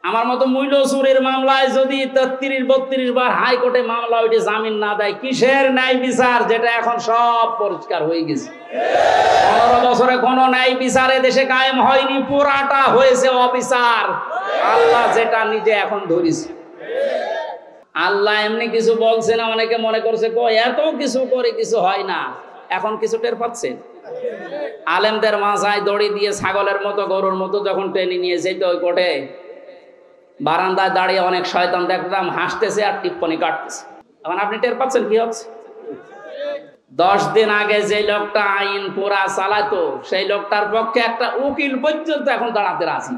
আমার মতো মূল্য চুরির মামলায় যদি 33-32 বার হাইকোর্টে মামলা ওইটা জামিন না দেয়, কিসের ন্যায় বিচার? যেটা এখন সব পরিষ্কার হয়ে গেছে। 15 বছরে কোনো ন্যায় বিচার দেশে কায়েম হয়নি, পুরাটা হয়েছে অবিচার। আল্লাহ যেটা নিজে এখন ধরেছে। আল্লাহ এমনি কিছু বলছে না, অনেকে মনে করছে এত কিছু করে কিছু হয় না। এখন কিছু টের পাচ্ছেন? আলেমদের মাথায় দড়ি দিয়ে ছাগলের মতো গরুর মতো যখন টেনে নিয়ে যেত ওই কোর্টে, বারান্দায় দাঁড়িয়ে অনেক শয়তান দেখলাম হাসতেছে আর টিপ্পনি কাটতেছে। এখন আপনি টের পাচ্ছেন কি হচ্ছে? 10 দিন আগে যে লোকটা আইন পুরা চালাতো, সেই লোকটার পক্ষে একটা উকিল পর্যন্ত এখন দাঁড়াতে রাজি।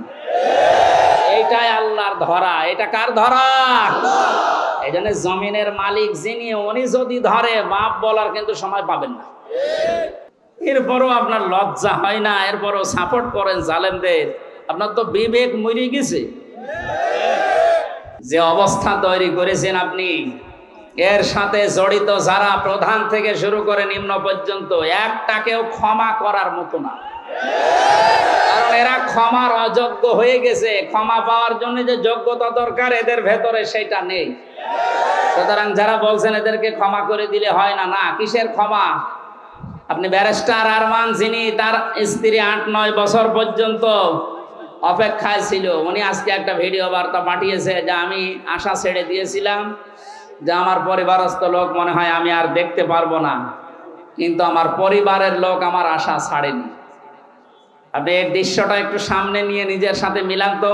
এইটাই আল্লাহর ধরা। এটা কার ধরা? এই জন্য জমিনের মালিক যিনি, উনি যদি ধরে বাপ বলার কিন্তু সময় পাবেন না। এরপরও আপনার লজ্জা হয় না? এরপরও সাপোর্ট করেন জালেমদের। আপনার তো বিবেক মরে গেছে। যে অবস্থা তৈরি করেছেন আপনি, এর সাথে জড়িত যারা প্রধান থেকে শুরু করে নিম্ন পর্যন্ত, একটাকেও ক্ষমা করার মতো না। কারণ এরা ক্ষমার অযোগ্য হয়ে গেছে। ক্ষমা পাওয়ার জন্য যে যোগ্যতা দরকার এদের ভেতরে সেটা নেই। সুতরাং যারা বলছেন এদেরকে ক্ষমা করে দিলে হয় না, না, কিসের ক্ষমা? আপনি ব্যারিস্টার আরমান, যিনি তার স্ত্রী 8-9 বছর পর্যন্ত অপেক্ষায় ছিল, উনি আজকে একটা ভিডিও বার্তা পাঠিয়েছে যে আমি আশা ছেড়ে দিয়েছিলাম যে আমার পরিবারস্থ লোক মনে হয় আমি আর দেখতে পারবো না, কিন্তু আমার পরিবারের লোক আমার আশা ছাড়েনি। আপনি এই দৃশ্যটা একটু সামনে নিয়ে নিজের সাথে মিলান তো।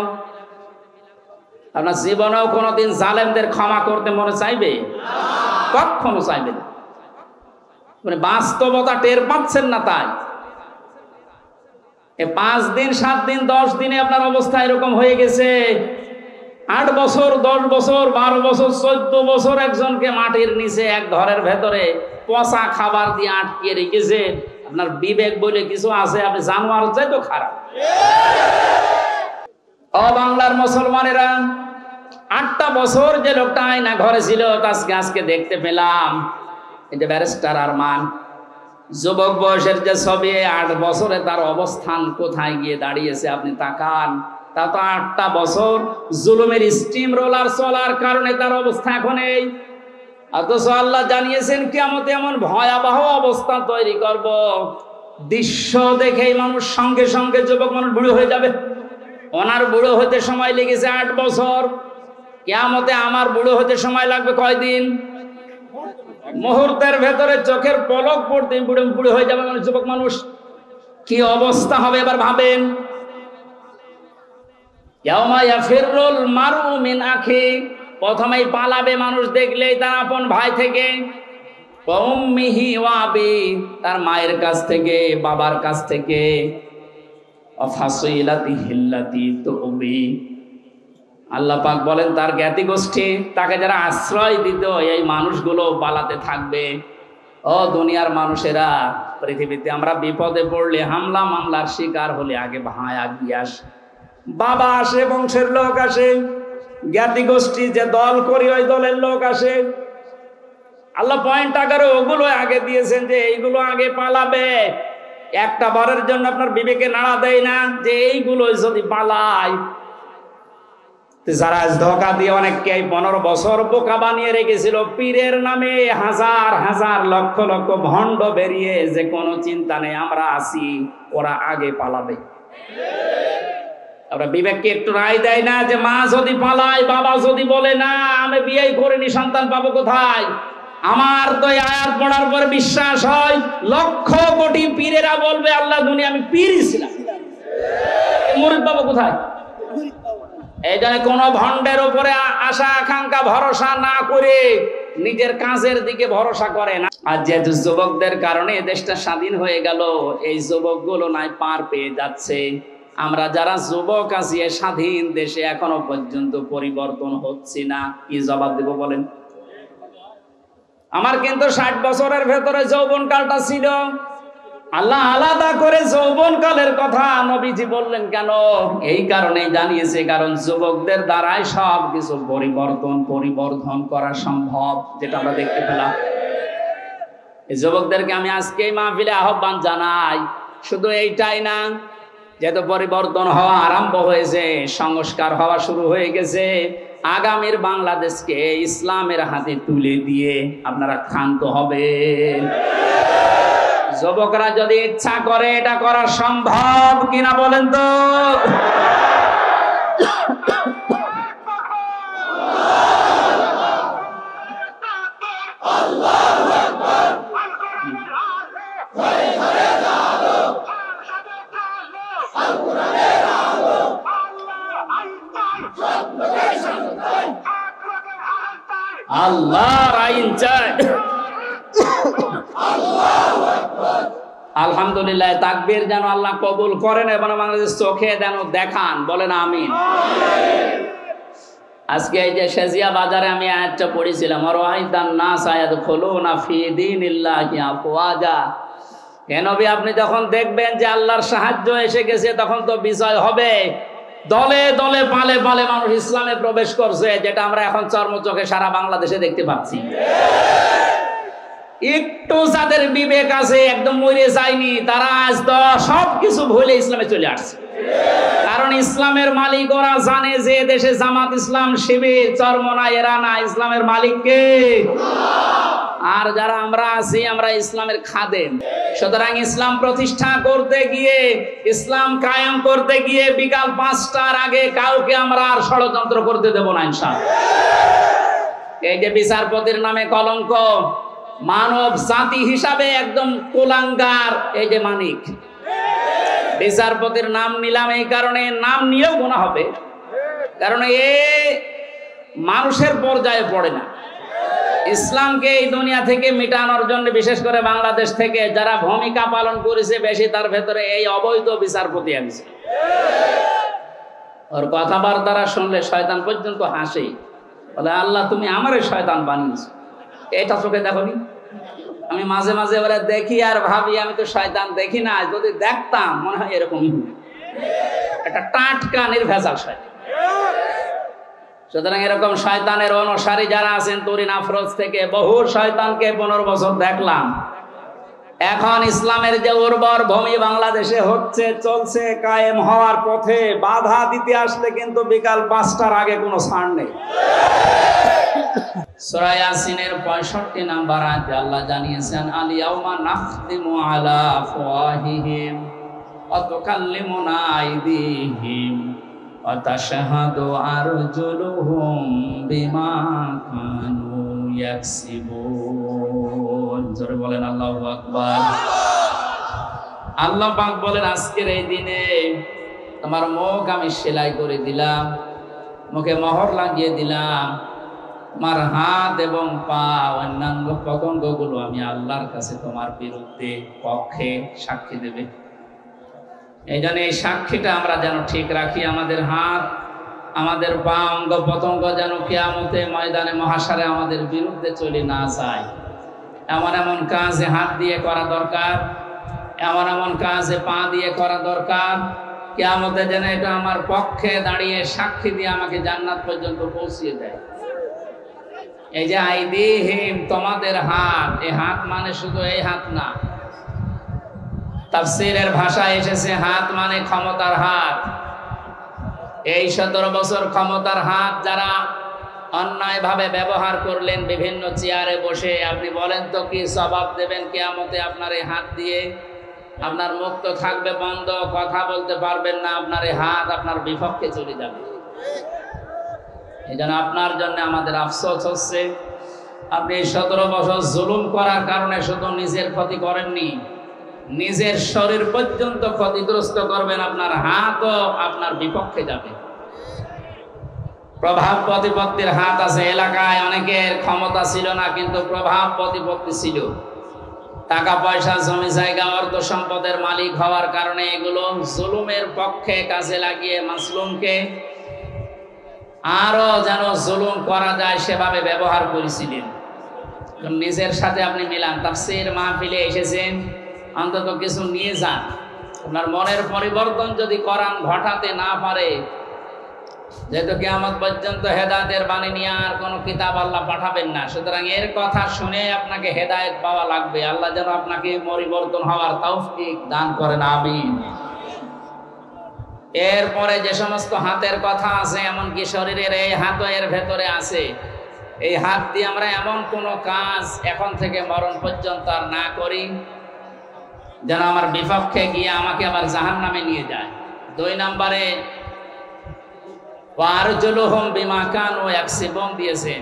আপনার জীবনেও কোনোদিন জালেমদের ক্ষমা করতে মনে চাইবে? কখনো চাইবে না। মানে বাস্তবতা টের পাচ্ছেন না। তাই 5 দিন 7 দিন 10 দিনে আপনার অবস্থা এরকম হয়ে গেছে। 8 বছর 10 বছর 12 বছর 14 বছর একজনকে মাটির নিচে এক ঘরের ভেতরে পচা খাবার দিয়ে আটকে রেখেছে। আপনার বিবেক বলে কিছু আছে? আপনি জানোয়ার চাইতো খারাপ। ও বাংলার মুসলমানেরা, 8টা বছর যে লোকটা আয়না ঘরে ছিল আজকে দেখতে পেলাম। এটা ব্যারিস্টার আরমান, যুবক বয়সের যে ছবি, 8 বছরে তার অবস্থান কোথায় গিয়ে দাঁড়িয়েছে আপনি তাকান। তা তো 8টা বছর জুলুমের স্টিম রোলার চলার কারণে তার অবস্থা এখন এই। অথচ আল্লাহ জানিয়েছেন কিয়ামতে এমন ভয়াবহ অবস্থা তৈরি করব, দৃশ্য দেখেই মানুষ সঙ্গে সঙ্গে যুবক মানুষ বুড়ো হয়ে যাবে। ওনার বুড়ো হতে সময় লেগেছে 8 বছর, কিয়ামতে আমার বুড়ো হতে সময় লাগবে কয়দিন? মুহূর্তের ভেতরে চোখের পলক পড়তে বুড়ো হয়ে যাবে মানে যুবক মানুষ। কি অবস্থা হবে এবার ভাবেন। ইয়াউমা ইয়াফিরুল মারউ মিন আখি, প্রথমেই পালাবে মানুষ দেখলেই তার আপন ভাই থেকে। ওয়া উম্মিহি ওয়া আবি, তার মায়ের কাছ থেকে, বাবার কাছ থেকে। ওয়া ফাসিলাতিহি আল্লাতী তুবি, আল্লাহ পাক বলেন তার জ্ঞাতি গোষ্ঠী, তাকে যারা আশ্রয় দিত, এই মানুষগুলো পালাতে থাকবে। ও দুনিয়ার মানুষেরা, পৃথিবীতে আমরা বিপদে পড়লে, হামলা মামলার শিকার হলে আগে ভাই আগিয়ে আসে, বাবা আসে, বংশের লোক আসে, জ্ঞাতি গোষ্ঠী যে দল করি ওই দলের লোক আসে। আল্লাহ পয়েন্ট আকারে ওগুলো আগে দিয়েছেন যে এইগুলো আগে পালাবে। একটা বারের জন্য আপনার বিবেকে নাড়া দেয় না যে এইগুলো যদি পালায়। যারা ধোঁকা দিয়ে অনেককে 15 বছর বোকা বানিয়ে রেখেছিল, পীরের নামে হাজার হাজার লক্ষ লক্ষ ভণ্ড বেরিয়ে, যে কোনো চিন্তা নেই আমরা আছি, ওরা আগে পালাবে। আমরা বিবেককে একটু রায় দেয় না যে মা যদি পালায়, বাবা যদি বলে না আমি বিয়েই করিনি, সন্তান পাবো কোথায়? আমার তো এই আয়াত পড়ার পর বিশ্বাস হয় লক্ষ কোটি পীরেরা বলবে আল্লাহ দুনিয়া আমি পীরই ছিলাম, মুরিদ পাবো কোথায়? এই জন্য কোন ভণ্ডের উপরে আশা আকাঙ্ক্ষা ভরসা না করে নিজের কাজের দিকে ভরসা করে না। আর যেহেতু যুবকদের কারণে দেশটা স্বাধীন হয়ে গেল, এই যুবকগুলো নাই পার পেয়ে যাচ্ছে। আমরা যারা যুবক আছি স্বাধীন দেশে এখনো পর্যন্ত পরিবর্তন হচ্ছে না, কি জবাব দেব বলেন? আমার কিন্তু 60 বছরের ভেতরে যৌবনকালটা ছিল। আল্লাহ আলাদা করে যৌবনকালের কথা নবীজি বললেন কেন? এই কারণেই জানিয়েছে, কারণ যুবকদের দ্বারাই সব কিছু পরিবর্ধন করা সম্ভব, যেটা আমরা দেখতে পেলাম। এই যুবকদেরকে আমি আজকে এই মাহফিলে আহ্বান জানাই। শুধু এইটাই না, যেহেতু পরিবর্তন হওয়া আরম্ভ হয়েছে, সংস্কার হওয়া শুরু হয়ে গেছে, আগামীর বাংলাদেশকে ইসলামের হাতে তুলে দিয়ে আপনারা ক্ষান্ত হবেন। যুবকরা যদি ইচ্ছা করে এটা করা সম্ভব কিনা বলেন তো? আল্লাহর আইন চাই। আলহামদুলিল্লাহ, তাকবীর যেন আল্লাহ কবুল করেন এবং বাংলাদেশ চোখে যেন দেখান, বলেন আমিন। আজকে এই যে শেজিয়া বাজারে আমি আয়াতটা পড়েছিলাম, আরাইতান নাস ইয়াদখুলুনা ফি দীনিল্লাহি আফওয়াজা। কেন নবী, আপনি যখন দেখবেন যে আল্লাহর সাহায্য এসে গেছে, তখন তো বিজয় হবে। দলে দলে পালে পালে মানুষ ইসলামে প্রবেশ করছে, যেটা আমরা এখন চর্মচোখে সারা বাংলাদেশে দেখতে পাচ্ছি। একটু যাদের বিবেক আছে, একদম মরে যায়নি, তারা আজ তো সবকিছু ভুলে ইসলামে চলে আসছে। কারণ ইসলামের মালিক ওরা জানে যে দেশে জামাত ইসলাম, শিবির, চরমনা, এরা না, ইসলামের মালিক কে? আর যারা আমরা আছি, আমরা ইসলামের খাদেম। সুতরাং ইসলাম প্রতিষ্ঠা করতে গিয়ে, ইসলাম কায়েম করতে গিয়ে বিকাল 5টার আগে কাউকে আমরা আর ষড়যন্ত্র করতে দেব না ইনশাআল্লাহ। এই যে বিচারপতির নামে কলঙ্ক, মানব জাতি হিসাবে একদম কুলাঙ্গার এই যে মানিক। বিচারপতির নাম নিলাম এই কারণে, নাম নিয়েও গুনাহ হবে, কারণ এ মানুষের পর্যায়ে পড়ে না। ইসলামকে এই দুনিয়া থেকে মিটানোর জন্য, বিশেষ করে বাংলাদেশ থেকে যারা ভূমিকা পালন করেছে বেশি, তার ভেতরে এই অবৈধ বিচারপতি আছে। ওর কথাবার্তা শুনলে শয়তান পর্যন্ত হাসে, বলে আল্লাহ তুমি আমারে শয়তান বানিয়েছো। এটা চোখে দেখোনি? আমি মাঝে মাঝে ওরা দেখি আর ভাবি আমি তো শয়তান দেখি না, যদি দেখতাম মনে হয় এরকমই হতো। একটা টাটকা নির্ভেজাল শয়তান। সুতরাং এরকম শয়তানের অনুসারী যারা আছেন, তরিন আফরোজ থেকে বহু শয়তানকে 15 বছর দেখলাম। এখন ইসলামের যে উর্বর ভূমি বাংলাদেশে হচ্ছে, চলছে, কায়েম হওয়ার পথে, বাধা দিতে আসলে কিন্তু বিকাল 5টার আগে কোনো ছাড় নেই। সূরা ইয়াসিনের 65 নম্বর আয়াতে আল্লাহ জানিয়েছেন, আল ইয়াউমা নাখতিমু আলা আফওয়াহিহিম ওয়া তুকাল্লিমুনা আইদিহিম ওয়া তাশহাদু আরজুলুহুম বিমা কানু ইয়াকসিবুন। জোরে বলেন আল্লাহু আকবার। আল্লাহ পাক বলেন, আজকের এই দিনে তোমার মুখ আমি সেলাই করে দিলাম, মুখে মোহর লাগিয়ে দিলাম, তোমার হাত এবং পা, অন্যান্য প্রত্যঙ্গগুলো আমি আল্লাহর কাছে তোমার বিরুদ্ধে পক্ষে সাক্ষী দেবে। এই জন্য এই সাক্ষীটা আমরা যেন ঠিক রাখি। আমাদের হাত, আমাদের পা, অঙ্গ প্রত্যঙ্গ যেন কিয়ামতে ময়দানে মহাশারে আমাদের বিরুদ্ধে চলে না যায়। এমন এমন কাজে হাত দিয়ে করা দরকার, এমন এমন কাজে পা দিয়ে করা দরকার, কিয়ামতে যেন এটা আমার পক্ষে দাঁড়িয়ে সাক্ষী দিয়ে আমাকে জান্নাত পর্যন্ত পৌঁছিয়ে দেয়। এই যে আইদিহিম, তোমাদের হাত, এই হাত মানে শুধু এই হাত না, তাফসীরের ভাষায় এসেছে হাত মানে ক্ষমতার হাত। এই 17 বছর ক্ষমতার হাত যারা অন্যায়ভাবে ব্যবহার করলেন বিভিন্ন চেয়ারে বসে, আপনি বলেন তো কি জবাব দেবেন কিয়ামতে আপনার এই হাত দিয়ে? আপনার মুখ তো থাকবে বন্ধ, কথা বলতে পারবেন না, আপনার এই হাত আপনার বিপক্ষে চলে যাবে। এই জন্য আপনার জন্য আমাদের আফসোস হচ্ছে, আপনি 17 বছর জুলুম করার কারণে শুধু নিজের ক্ষতি করেননি, নিজের শরীর পর্যন্ত ক্ষতিগ্রস্ত করবেন, আপনার হাতও আপনার বিপক্ষে যাবে। প্রভাব প্রতিপত্তির হাত আছে। এলাকায় অনেকের ক্ষমতা ছিল না, কিন্তু প্রভাব প্রতিপত্তি ছিল। টাকা পয়সা, জমি জায়গা, অর্থ সম্পদের মালিক হওয়ার কারণে এগুলো জুলুমের পক্ষে কাজে লাগিয়ে মাসলুমকে আরো যেন জুলুম করা যায় সেভাবে ব্যবহার করেছিলেন। নিজের সাথে আপনি মিলান। তাফসীর মাহফিলে এসেছেন, অন্তত কিছু নিয়ে যান। আপনার মনের পরিবর্তন যদি কোরআন ঘটাতে না পারে, যেহেতু কিয়ামত পর্যন্ত হেদায়েতের বাণী নিয়ে আর কোনো কিতাব আল্লাহ পাঠাবেন না, সুতরাং এর কথা শুনে আপনাকে হেদায়েত পাওয়া লাগবে। আল্লাহ যেন আপনাকে পরিবর্তন হওয়ার তৌফিক দান করেন, আমিন। এরপরে যে সমস্ত হাতের কথা আছে, এমনকি শরীরের এই হাতও এর ভেতরে আছে। এই হাত দিয়ে আমরা এমন কোনো কাজ এখন থেকে মরণ পর্যন্ত আর না করি যেন আমার বিপক্ষে গিয়ে আমাকে আবার জাহান্নামে নিয়ে যায়। 2 নম্বরে ওয়ারজুলুহুম বিমা কানু ইয়াকসিবুন দিয়েছেন।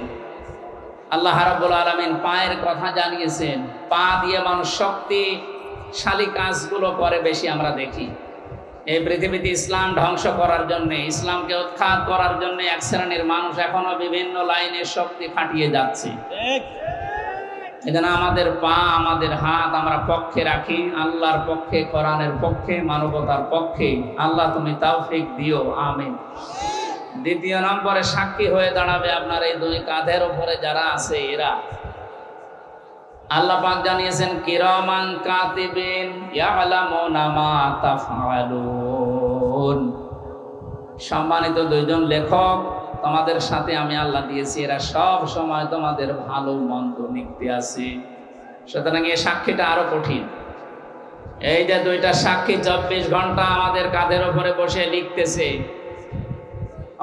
আল্লাহ রাব্বুল আলামিন পায়ের কথা জানিয়েছেন। পা দিয়ে মানুষ শক্তিশালী কাজগুলো করে বেশি আমরা দেখি। এই পৃথিবীতে ইসলাম ধ্বংস করার জন্য, ইসলামকে উৎখাত করার জন্য এক শ্রেণীর মানুষ এখনো বিভিন্ন লাইনের শক্তি খাটিয়ে যাচ্ছে। এজন্য আমাদের পা, আমাদের হাত আমরা পক্ষে রাখি, আল্লাহর পক্ষে, কোরআনের পক্ষে, মানবতার পক্ষে। আল্লাহ তুমি তৌফিক দিও, আমিন। 2 নম্বরে সাক্ষী হয়ে দাঁড়াবে আপনার এই 2 কাঁধের উপরে যারা আছে এরা। আল্লাহ পাক জানিয়েছেন কিরামান কাতিবিন ইয়ালামুনা মা তাফআলুন। সম্মানিত 2 জন লেখক তোমাদের সাথে আমি আল্লাহ দিয়েছি, এরা সব সময় তোমাদের ভালো মন্দ লিখতে আছে। সুতরাং এই সাক্ষীটা আরো কঠিন। এই যে 2টা সাক্ষী 24 ঘন্টা আমাদের কাঁধের উপরে বসে লিখতেছে।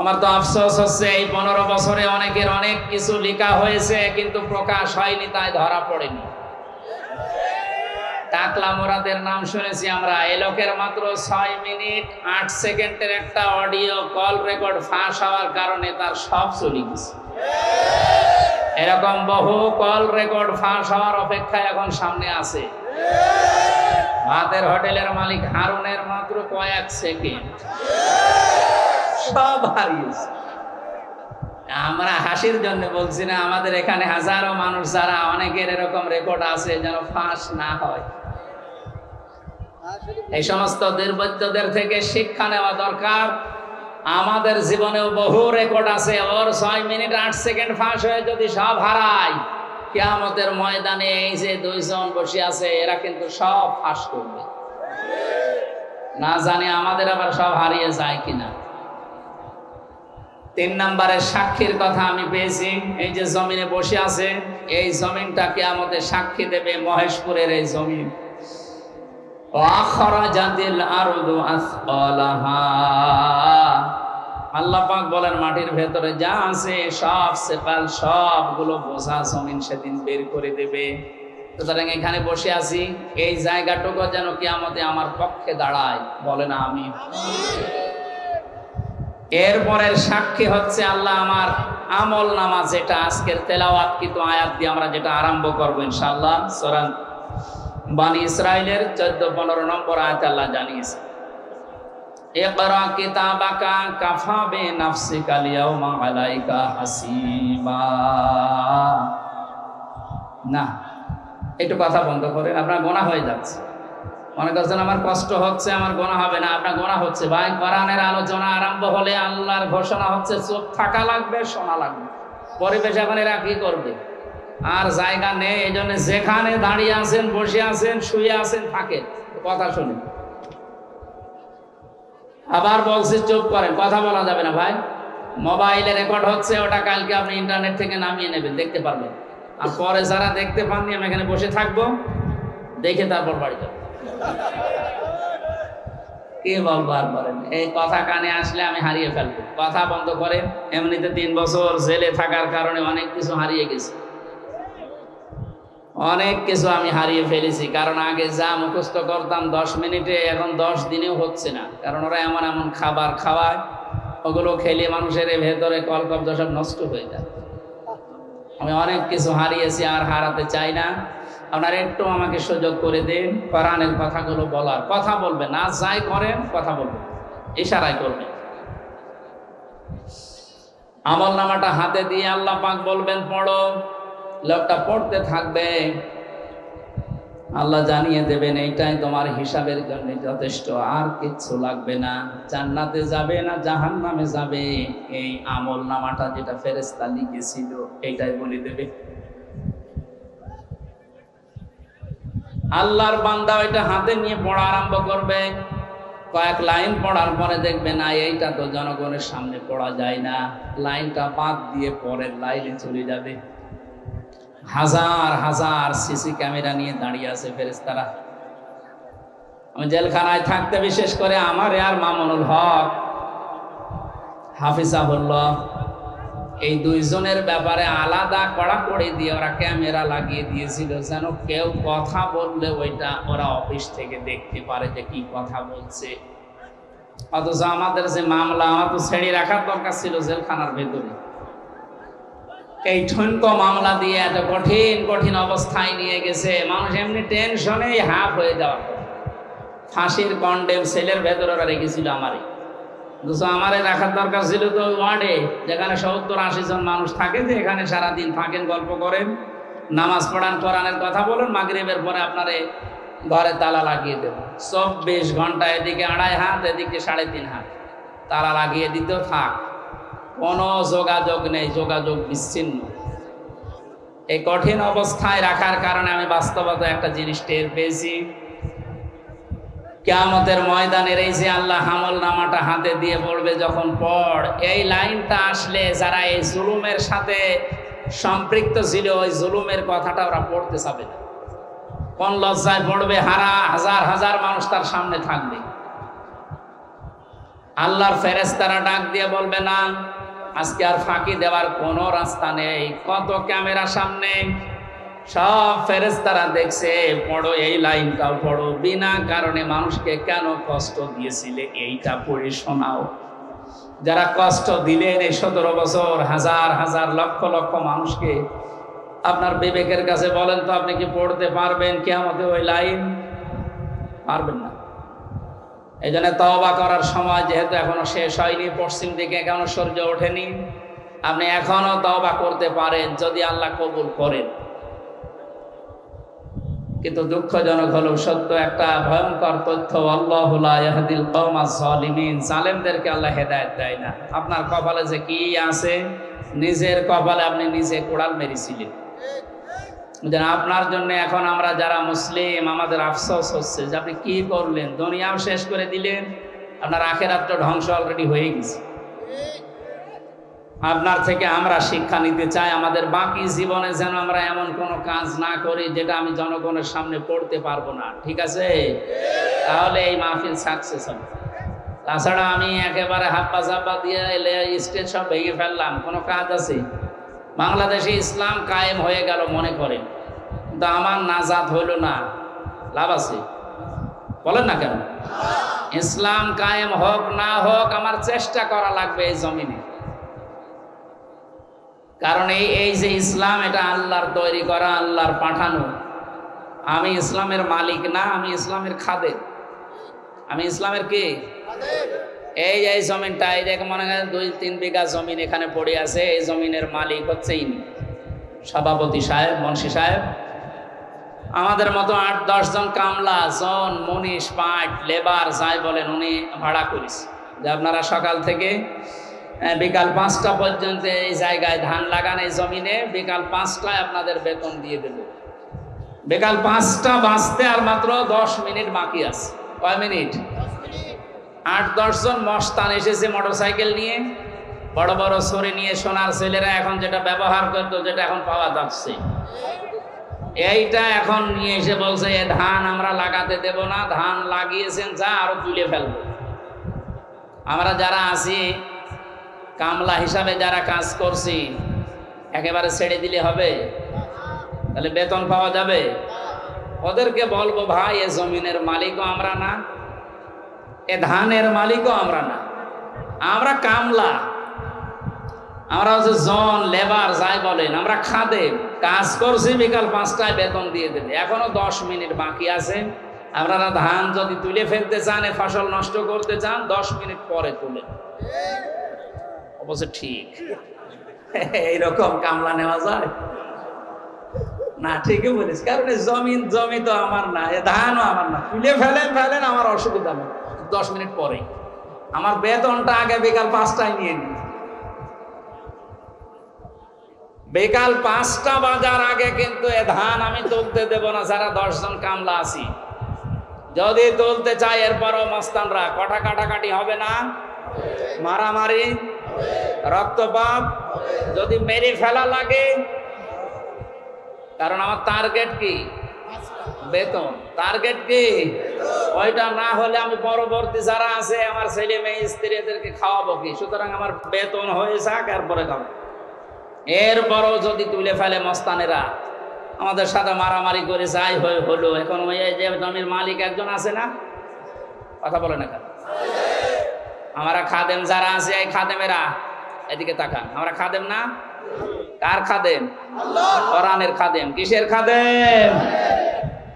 আমার তো আফসোস হচ্ছে এই 15 বছরে অনেকের অনেক কিছু লেখা হয়েছে কিন্তু প্রকাশ হয়নি, তাই ধরা পড়েনি। টাকলা মোরাদের নাম শুনেছি আমরা। এই লোকের মাত্র 6 মিনিট 8 সেকেন্ডের একটা অডিও কল রেকর্ড ফাঁস হওয়ার কারণে তার সব চলে গেছে। এরকম বহু কল রেকর্ড ফাঁস হওয়ার অপেক্ষায় এখন সামনে আছে। ভাতের হোটেলের মালিক হারুনের মাত্র কয়েক সেকেন্ড, সব হারিয়েছে। আমরা হাসির জন্য বলছি না, আমাদের এখানে হাজারো মানুষ যারা অনেকের এরকম রেকর্ড আছে যেন ফাঁস না হয়। এই সমস্ত দুর্বৃত্তদের থেকে শিক্ষা নেওয়া দরকার। আমাদের জীবনেও বহু রেকর্ড আছে। ওর 6 মিনিট 8 সেকেন্ড ফাঁস হয়ে যদি সব হারায়, কিয়ামতের ময়দানে এই যে 2 জন বসে আছে এরা কিন্তু সব ফাঁস করবে। না জানি আমাদের আবার সব হারিয়ে যায় কিনা। 3 নম্বরের সাক্ষীর কথা আমি পেয়েছি। এই যে জমিনে বসে আছে, এই জমিনটা কিয়ামতে সাক্ষী দেবে। মহেশপুরের এই জমিন। আখরাজাতিল আরদু আসফালাহা। আল্লাহ পাক বলেন মাটির ভেতরে যা আছে সব সেপাল, সবগুলো বোঝা জমিন সেদিন বের করে দেবে। সুতরাং এখানে বসে আছি, এই জায়গাটুকু যেন কিয়ামতে আমার পক্ষে দাঁড়ায়, বলেন আমিন। এরপরের সাক্ষী হচ্ছে আল্লাহ আমার আমল নামা, যেটা আজকের তেলাওয়াতকৃত আয়াত দিয়ে আমরা যেটা আরম্ভ করবো ইনশাআল্লাহ। সূরা বানি ইসরাইলের 14-15 নম্বর আয়াত আল্লাহ জানিয়েছে, ইকরা কিতাবাকা কাফা বিনাফসিকা আল-ইয়াওমা আলাইকা হাসিবা। না, একটু কথা বন্ধ করে, আপনার গোনা হয়ে যাচ্ছে। মনে করছেন আমার কষ্ট হচ্ছে, আমার গোনা হবে না, আপনার গোনা হচ্ছে। ভাই, কোরআনের আলোচনা আরম্ভ হলে আল্লাহর ঘোষণা হচ্ছে চুপ থাকা লাগবে, শোনা লাগবে। পরিবেশ এখন এরা কি করবে? আর জায়গা নেই। এই জন্য যেখানে দাঁড়িয়ে আছেন, বসে আছেন, শুয়ে আছেন, থাকেন, কথা শুনুন। আবার বলছি চুপ করেন, কথা বলা যাবে না ভাই। মোবাইলে রেকর্ড হচ্ছে, ওটা কালকে আপনি ইন্টারনেট থেকে নামিয়ে নেবেন, দেখতে পারবেন। আর পরে যারা দেখতে পাননি, আমি এখানে বসে থাকবো, দেখে তারপর বাড়ি যাবো। কি বলবো আর বলেন? এই কথা কানে আসলে আমি হারিয়ে ফেলবো। কথা বন্ধ করেন। এমনিতে 3 বছর জেলে থাকার কারণে অনেক কিছু হারিয়ে গেছে, অনেক কিছু আমি হারিয়ে ফেলেছি। কারণ আগে যা মুখস্থ করতাম 10 মিনিটে, এখন 10 দিনেও হচ্ছে না। কারণ ওরা এমন এমন খাবার খাওয়ায়, ওগুলো খেলে মানুষের ভেতরে কলকব্জ সব নষ্ট হয়ে যায়। আমি অনেক কিছু হারিয়েছি, আর হারাতে চাই না। আপনারা একটু আমাকে সুযোগ করে দিন কোরআনের কথাগুলো বলার। কথা বলবেন না, যাই করেন কথা বলবেন, ইশারায় করবেন। আমল নামাটা হাতে দিয়ে আল্লাহ পাক বলবেন পড়ো। লোকটা পড়তে থাকবে, আল্লাহ জানিয়ে দেবেন এইটাই তোমার হিসাবের জন্য যথেষ্ট, আর কিচ্ছু লাগবে না। জান্নাতে যাবে না জাহান্নামে যাবে, এই আমল নামাটা যেটা ফেরেশতা লিখেছিল এইটাই বলে দেবে। আল্লাহর বান্দা ওইটা হাতে নিয়ে পড়া আরম্ভ করবে। কয়েক লাইন পড়ার পরে দেখবে না, এইটা তো জনগণের সামনে পড়া যায় না, লাইনটা বাদ দিয়ে পরের লাইনে চলে যাবে। হাজার হাজার সিসি ক্যামেরা নিয়ে দাঁড়িয়ে আছে ফেরেশতারা। আমি জেলখানায় থাকতে বিশেষ করে আমার আর মামুনুল হক হাফিজাহুল্লাহ এই দুইজনের ব্যাপারে আলাদা কড়াকড়ি দিয়ে ওরা ক্যামেরা লাগিয়ে দিয়েছিল, যেন কেউ কথা বললে ওইটা ওরা অফিস থেকে দেখতে পারে যে কি কথা বলছে। অথচ আমাদের যে মামলা, আমার তো ছেড়ে রাখার দরকার ছিল জেলখানার ভেতরে। এই ঠনকো মামলা দিয়ে এত কঠিন কঠিন অবস্থায় নিয়ে গেছে, মানুষ এমনি টেনশনে হাফ হয়ে যাওয়ার কথা। ফাঁসির কন্ডেম সেলের ভেতরে ওরা রেখেছিল আমারই, আমারে রাখার দরকার ছিল তো ওয়ার্ডে, যেখানে 70-80 জন মানুষ থাকে, যে এখানে সারাদিন থাকেন, গল্প করেন, নামাজ পড়ান, কোরআনের কথা বলেন, মাগরিবের পরে আপনারে ঘরে তালা লাগিয়ে দেব। 24 ঘন্টা এদিকে 2.5 হাত, এদিকে 3.5 হাত তালা লাগিয়ে দিতেও থাক, কোনো যোগাযোগ নেই, যোগাযোগ বিচ্ছিন্ন। এই কঠিন অবস্থায় রাখার কারণে আমি বাস্তবতা একটা জিনিস টের পেয়েছি, কিয়ামতের ময়দানের এই যে আল্লাহ আমল নামাটা হাতে দিয়ে বলবে যখন পড়, এই লাইনটা আসলে যারা এই জুলুমের সাথে সম্পৃক্ত ছিল ওই জুলুমের কথাটা ওরা পড়তে চাবে না। কোন লজ্জায় পড়বে, হাজার হাজার মানুষ তার সামনে থাকবে। আল্লাহর ফেরেশতারা ডাক দিয়ে বলবে না, আজকে আর ফাঁকি দেওয়ার কোনো রাস্তা নেই, কত ক্যামেরা সামনে, সব ফেরেশতারা দেখছে, পড়ো এই লাইনটাও পড়ো, বিনা কারণে মানুষকে কেন কষ্ট দিয়েছিলে এইটা পড়ে শোনাও। যারা কষ্ট দিলেন এই 17 বছর হাজার হাজার লক্ষ লক্ষ মানুষকে, আপনার বিবেকের কাছে বলেন তো, আপনি কি পড়তে পারবেন কিয়ামতে ওই লাইন? পারবেন না। এই জন্য তওবা করার সময় যেহেতু এখনো শেষ হয়নি, পশ্চিম দিকে এখনো সূর্য ওঠেনি, আপনি এখনো তওবা করতে পারেন যদি আল্লাহ কবুল করেন। কিন্তু দুঃখজনক হলো সত্য একটা ভয়ঙ্কর তথ্য, আল্লাহু লা ইয়াহদিল কওমাজ জালিমিন, জালেমদেরকে আল্লাহ হেদায়েত দেয় না। আপনার কপালে যে কি আছে, নিজের কপালে আপনি নিজে কোড়াল মেরেছিলেন। যেন আপনার জন্য এখন আমরা যারা মুসলিম, আমাদের আফসোস হচ্ছে যে আপনি কি করলেন, দুনিয়াও শেষ করে দিলেন, আপনার আখিরাতটা ধ্বংস অলরেডি হয়ে গেছে। আপনার থেকে আমরা শিক্ষা নিতে চাই, আমাদের বাকি জীবনে যেন আমরা এমন কোনো কাজ না করি যেটা আমি জনগণের সামনে পড়তে পারবো না, ঠিক আছে? তাহলে এই মাহফিল সাকসেস হবে। তাছাড়া আমি একেবারে হাপ্পা চাপ্পা দিয়ে এলে স্টেজ সব ভেঙে ফেললাম, কোনো কাজ আছে? বাংলাদেশে ইসলাম কায়েম হয়ে গেল মনে করেন, কিন্তু আমার নাজাত হইল না, লাভ আছে? বলেন না কেন? ইসলাম কায়েম হোক না হোক আমার চেষ্টা করা লাগবে এই জমিনে। কারণ এই যে ইসলাম, এটা আল্লাহর তৈরি করা, আল্লাহর পাঠানো। আমি ইসলামের মালিক না, আমি ইসলামের খাদেম। আমি ইসলামের কি? এই যে জমিনটা, এই দেখে মনে হয় 2-3 বিঘা জমিন এখানে পড়ে আছে, এই জমিনের মালিক হচ্ছে ইনি, সভাপতি সাহেব, মুন্সি সাহেব। আমাদের মতো 8-10 জন কামলা, জন, মনীষ, পাট, লেবার যাই বলেন, উনি ভাড়া করিস যে আপনারা সকাল থেকে বিকাল 5টা পর্যন্ত এই জায়গায় ধান লাগান, এই জমিনে বিকাল 5টায় আপনাদের বেতন দিয়ে দেব। বিকাল 5টা বাজতে আর মাত্র 10 মিনিট বাকি আছে। কয় মিনিট? 8-10 জন মস্তান এসেছে মোটরসাইকেল নিয়ে, বড় বড় ছড়ি নিয়ে, সোনার ছেলেরা এখন যেটা ব্যবহার করতো, যেটা এখন পাওয়া যাচ্ছে, এইটা এখন নিয়ে এসে বলছে এ ধান আমরা লাগাতে দেব না, ধান লাগিয়েছেন যা আরো তুলে ফেলবো। আমরা যারা আছি কামলা হিসাবে যারা কাজ করছি, একেবারে ছেড়ে দিলে হবে? তাহলে বেতন পাওয়া যাবে? ওদেরকে বলবো, ভাই এ জমিনের মালিকও আমরা না, এ ধানের মালিকও আমরা না, আমরা কামলা, আমরা হচ্ছে জন, লেবার যাই বলেন, আমরা খাদেম, কাজ করছি, বিকাল 5টায় বেতন দিয়ে দেবে। এখনো 10 মিনিট বাকি আছে, আপনারা ধান যদি তুলে ফেলতে চান, ফসল নষ্ট করতে চান, 10 মিনিট পরে তুলে। অবশ্য ঠিক এইরকম কামলা নেওয়া যায় না? ঠিকই বলিস, কারণ জমি তো আমার না, এ ধানও আমার না, তুলে ফেলেন, আমার অসুবিধা নেই, 10 মিনিট পরে। আমার বেতনটা আগে বিকাল 5টায় নিয়ে নি, বিকাল 5টা বাজার আগে কিন্তু এ ধান আমি তুলতে দেব না। যারা 10 জন কামলা আছি, যদি তুলতে চাই, এরপরও মস্তানরা কাটাকাটি হবে না, মারামারি, রক্তপাত, যদি মেরে ফেলা লাগে, কারণ আমার টার্গেট কি? বেতন টার্গেট কি? ওইটা না হলে আমি পরবর্তী যারা আছে আমার ছেলে মেয়ে স্ত্রী এদেরকে খাওয়াবো কি? সুতরাং আমার বেতন হয়ে যাক, এরপরে খাবো। এরপরও যদি তুলে ফেলে মস্তানেরা, আমাদের সাথে মারামারি করে যাই হলো। এখন ওই যে জমির মালিক একজন আছে না, কথা বলে না কেন? আমরা খাদেম যারা আছে, এই খাদেমেরা এদিকে তাকান, আমরা খাদেম না? কার খাদেম? কোরআনের খাদেম। কিসের খাদেম?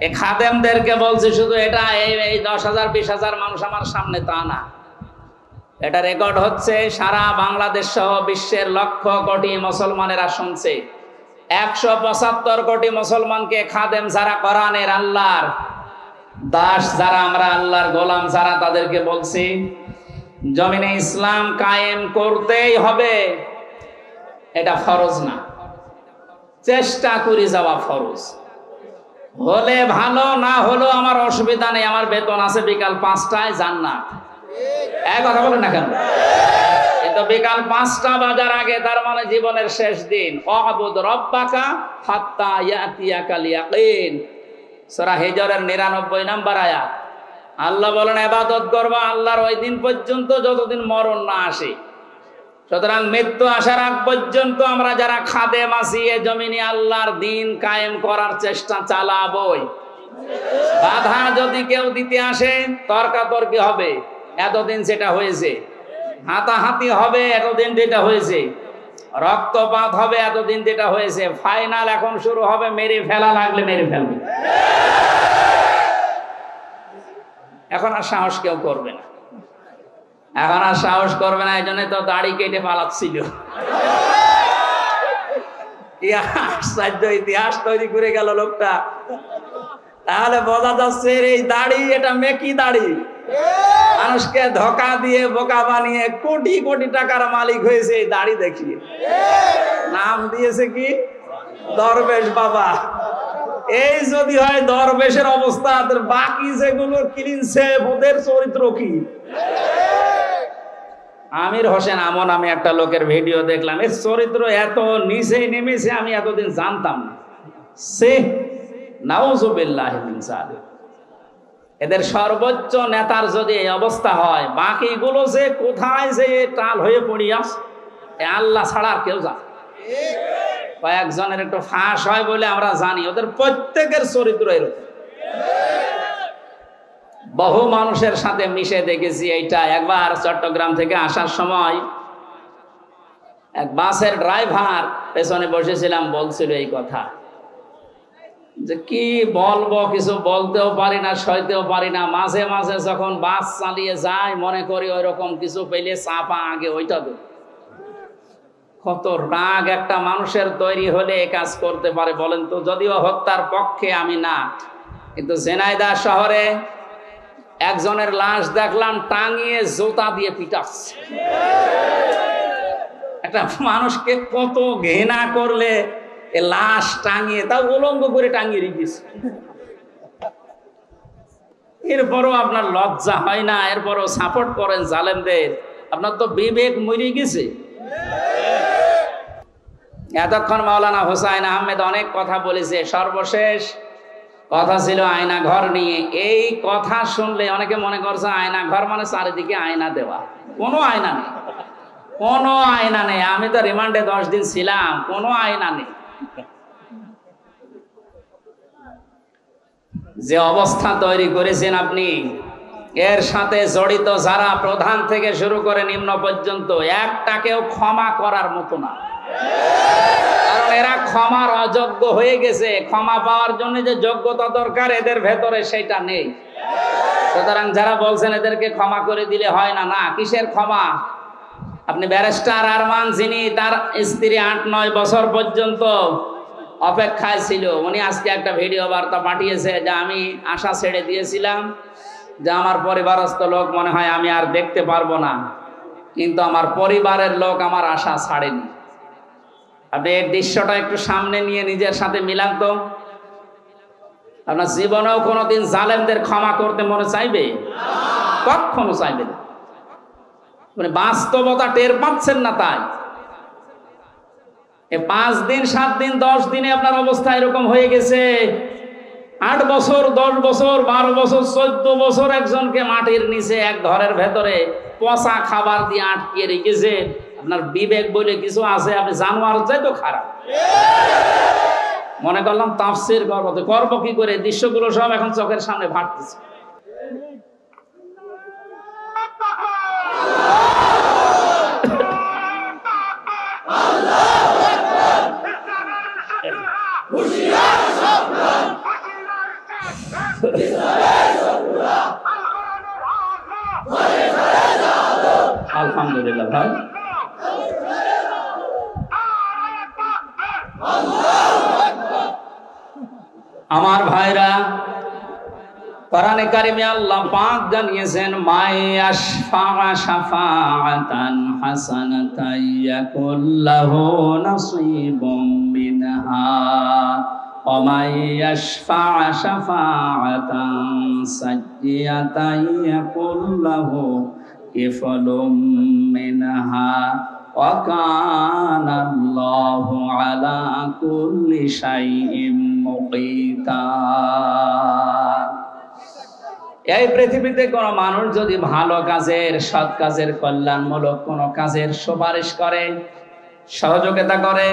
এই খাদেমদেরকে বলছে শুধু এটা এই 10,000 20,000 মানুষ আমার সামনে তা না, এটা রেকর্ড হচ্ছে, সারা বাংলাদেশ সহ বিশ্বের লক্ষ কোটি মুসলমানেরা শুনছে। 175 কোটি মুসলমানকে খাদেম যারা, কোরআনের আল্লাহর দাস যারা, আমরা আল্লাহর গোলাম যারা, তাদেরকে বলছি জমিনে ইসলাম কায়েম করতেই হবে। এটা ফরজ না, চেষ্টা করে যাওয়া ফরজ। হলে ভালো, না হলো আমার অসুবিধা নেই, আমার বেতন আছে বিকাল 5টায় জান্নাত। এক কথা বলেন না কেন? কিন্তু বিকাল 5টা বাজার আগে, তার মানে জীবনের শেষ দিন। ওয়াবুদ রব্বাকা হাত্তা ইয়াতিয়াকাল ইয়াকিন, সূরা হিজরের 99 নম্বর আয়াত। আল্লাহ বলেন ইবাদত করবা আল্লাহর ওই দিন পর্যন্ত যতদিন মরণ না আসে। সুতরাং মৃত্যু আসার আগ পর্যন্ত আমরা যারা খাদেম আছি, এ জমিনে আল্লাহর দিন কায়েম করার চেষ্টা চালাবই। বাধা যদি কেউ দিতে আসে, তর্কাতর্কি হবে, এতদিন সেটা হয়েছে। হাতাহাতি হবে, এতদিন যেটা হয়েছে। রক্তপাত হবে, এতদিন যেটা হয়েছে। ফাইনাল এখন শুরু হবে, মেরে ফেলা লাগলে মেরে ফেলবে। এখন আর সাহস কেউ করবে না, এখন আর সাহস করবে না। এই জন্য তো দাড়ি কেটে পালাচ্ছিল। ইতিহাস তৈরি করে গেল লোকটা। তাহলে বোঝা যাচ্ছে এই দাড়ি, এটা মেকি দাড়ি, মানুষকে ধোঁকা দিয়ে বোকা বানিয়ে কোটি কোটি টাকার মালিক হয়েছে এই দাড়ি দেখিয়ে। নাম দিয়েছে কি? দরবেশ বাবা। এই যদি হয় দরবেশের অবস্থা, বাকি যেগুলো কিনছে ওদের চরিত্র কি? আমির হোসেন আমন, আমি একটা লোকের ভিডিও দেখলাম, এর চরিত্র এত নিচে নেমেছে আমি এতদিন জানতাম না। সে নাউজুবিল্লাহি মিন যালিক। এদের সর্বোচ্চ নেতার যদি এই অবস্থা হয়, বাকিগুলো যে কোথায় যে টাল হয়ে পড়িয়াস, আল্লাহ ছাড়া আর কেউ জানে। কয়েকজনের একটু ফাঁস হয় বলে আমরা জানি, ওদের প্রত্যেকের চরিত্র এরকম। বহু মানুষের সাথে মিশে দেখেছি এইটা। একবার চট্টগ্রাম থেকে আসার সময় এক বাসের ড্রাইভার, পেছনে বসেছিলাম, বলছিল এই কথা যে কি বলবো, কিছু বলতেও পারি না, সইতেও পারি না। মাঝে মাঝে যখন বাস চালিয়ে যায় মনে করি ওই রকম কিছু পেলে চাপা আগে ওইটা দেব। কত রাগ একটা মানুষের তৈরি হলে এ কাজ করতে পারে বলেন তো? যদিও হত্যার পক্ষে আমি না, কিন্তু ঝিনাইদহ শহরে একজনের লাশ দেখলাম টাঙিয়ে জুতা দিয়ে পিটাচ্ছে। একটা মানুষকে কত ঘৃণা করলে এ লাশ টাঙিয়ে, তাও উলঙ্গ করে টাঙিয়ে রেখেছে। এরপরও আপনার লজ্জা হয় না? এরপরও সাপোর্ট করেন জালেমদের। আপনার তো বিবেক মরে গেছে। এতক্ষণ মাওলানা হুসাইন আহমেদ অনেক কথা বলেছে, সর্বশেষ কথা ছিল আয়না ঘর নিয়ে। এই কথা শুনলে অনেকে মনে করছে আয়না ঘর মানে চারিদিকে আয়না দেওয়া। কোনো আয়না নেই, কোনো আয়না নেই। আমি তো রিমান্ডে 10 দিন ছিলাম, কোনো আয়না নেই। যে অবস্থা তৈরি করেছেন আপনি, এর সাথে জড়িত যারা প্রধান থেকে শুরু করে নিম্ন পর্যন্ত, একটাকেও ক্ষমা করার মতো না। কারণ এরা ক্ষমার অযোগ্য হয়ে গেছে। ক্ষমা পাওয়ার জন্য যে যোগ্যতা দরকার এদের ভেতরে সেটা নেই। সুতরাং যারা বলছেন এদেরকে ক্ষমা করে দিলে হয় না, না, কিসের ক্ষমা? আপনি ব্যারিস্টার আরমান, যিনি তার স্ত্রী 8-9 বছর পর্যন্ত অপেক্ষায় ছিল, উনি আজকে একটা ভিডিও বার্তা পাঠিয়েছে যে আমি আশা ছেড়ে দিয়েছিলাম যে আমার পরিবারস্থ লোক মনে হয় আমি আর দেখতে পারবো না, কিন্তু আমার পরিবারের লোক আমার আশা ছাড়েনি। আপনি এই দৃশ্যটা একটু সামনে নিয়ে নিজের সাথে মিলান তো। আপনার জীবনেও কোনোদিন জালেমদের ক্ষমা করতে মনে চাইবে? কখনো চাইবে না। মানে বাস্তবতা টের পাচ্ছেন না, তাই 5 দিন 7 দিন 10 দিনে আপনার অবস্থা এরকম হয়ে গেছে। 8 বছর 10 বছর 12 বছর 14 বছর একজনকে মাটির নিচে এক ঘরের ভেতরে পচা খাবার দিয়ে আটকে রেখেছে। আপনার বিবেক বলে কিছু আছে? আপনি জানোয়ার চাই তো খারাপ। মনে করলাম তাফসীর করব কি করে? দৃশ্যগুলো সব এখন চোখের সামনে ভাসতেছে। আলহামদুলিল্লাহ ভাই, আমার ভাইরা, কোরআনে কারিমে আল্লাহ পাক জানিয়েছেন মায়াশফা শাফাআতান হাসানাতান ইয়াকুল্লাহু নাসীবুম মিনহা ওয়া মায়াশফা শাফাআতান সাইয়্যাতান ইয়াকুল্লাহু কিফলুম মিনহা ওয়া কানাল্লাহু আলা কুল্লি শাইইন মুকিতা। এই পৃথিবীতে কোন মানুষ যদি ভালো কাজের, সৎ কাজের, কল্যাণমূলক কোন কাজের সুপারিশ করে, সহযোগিতা করে,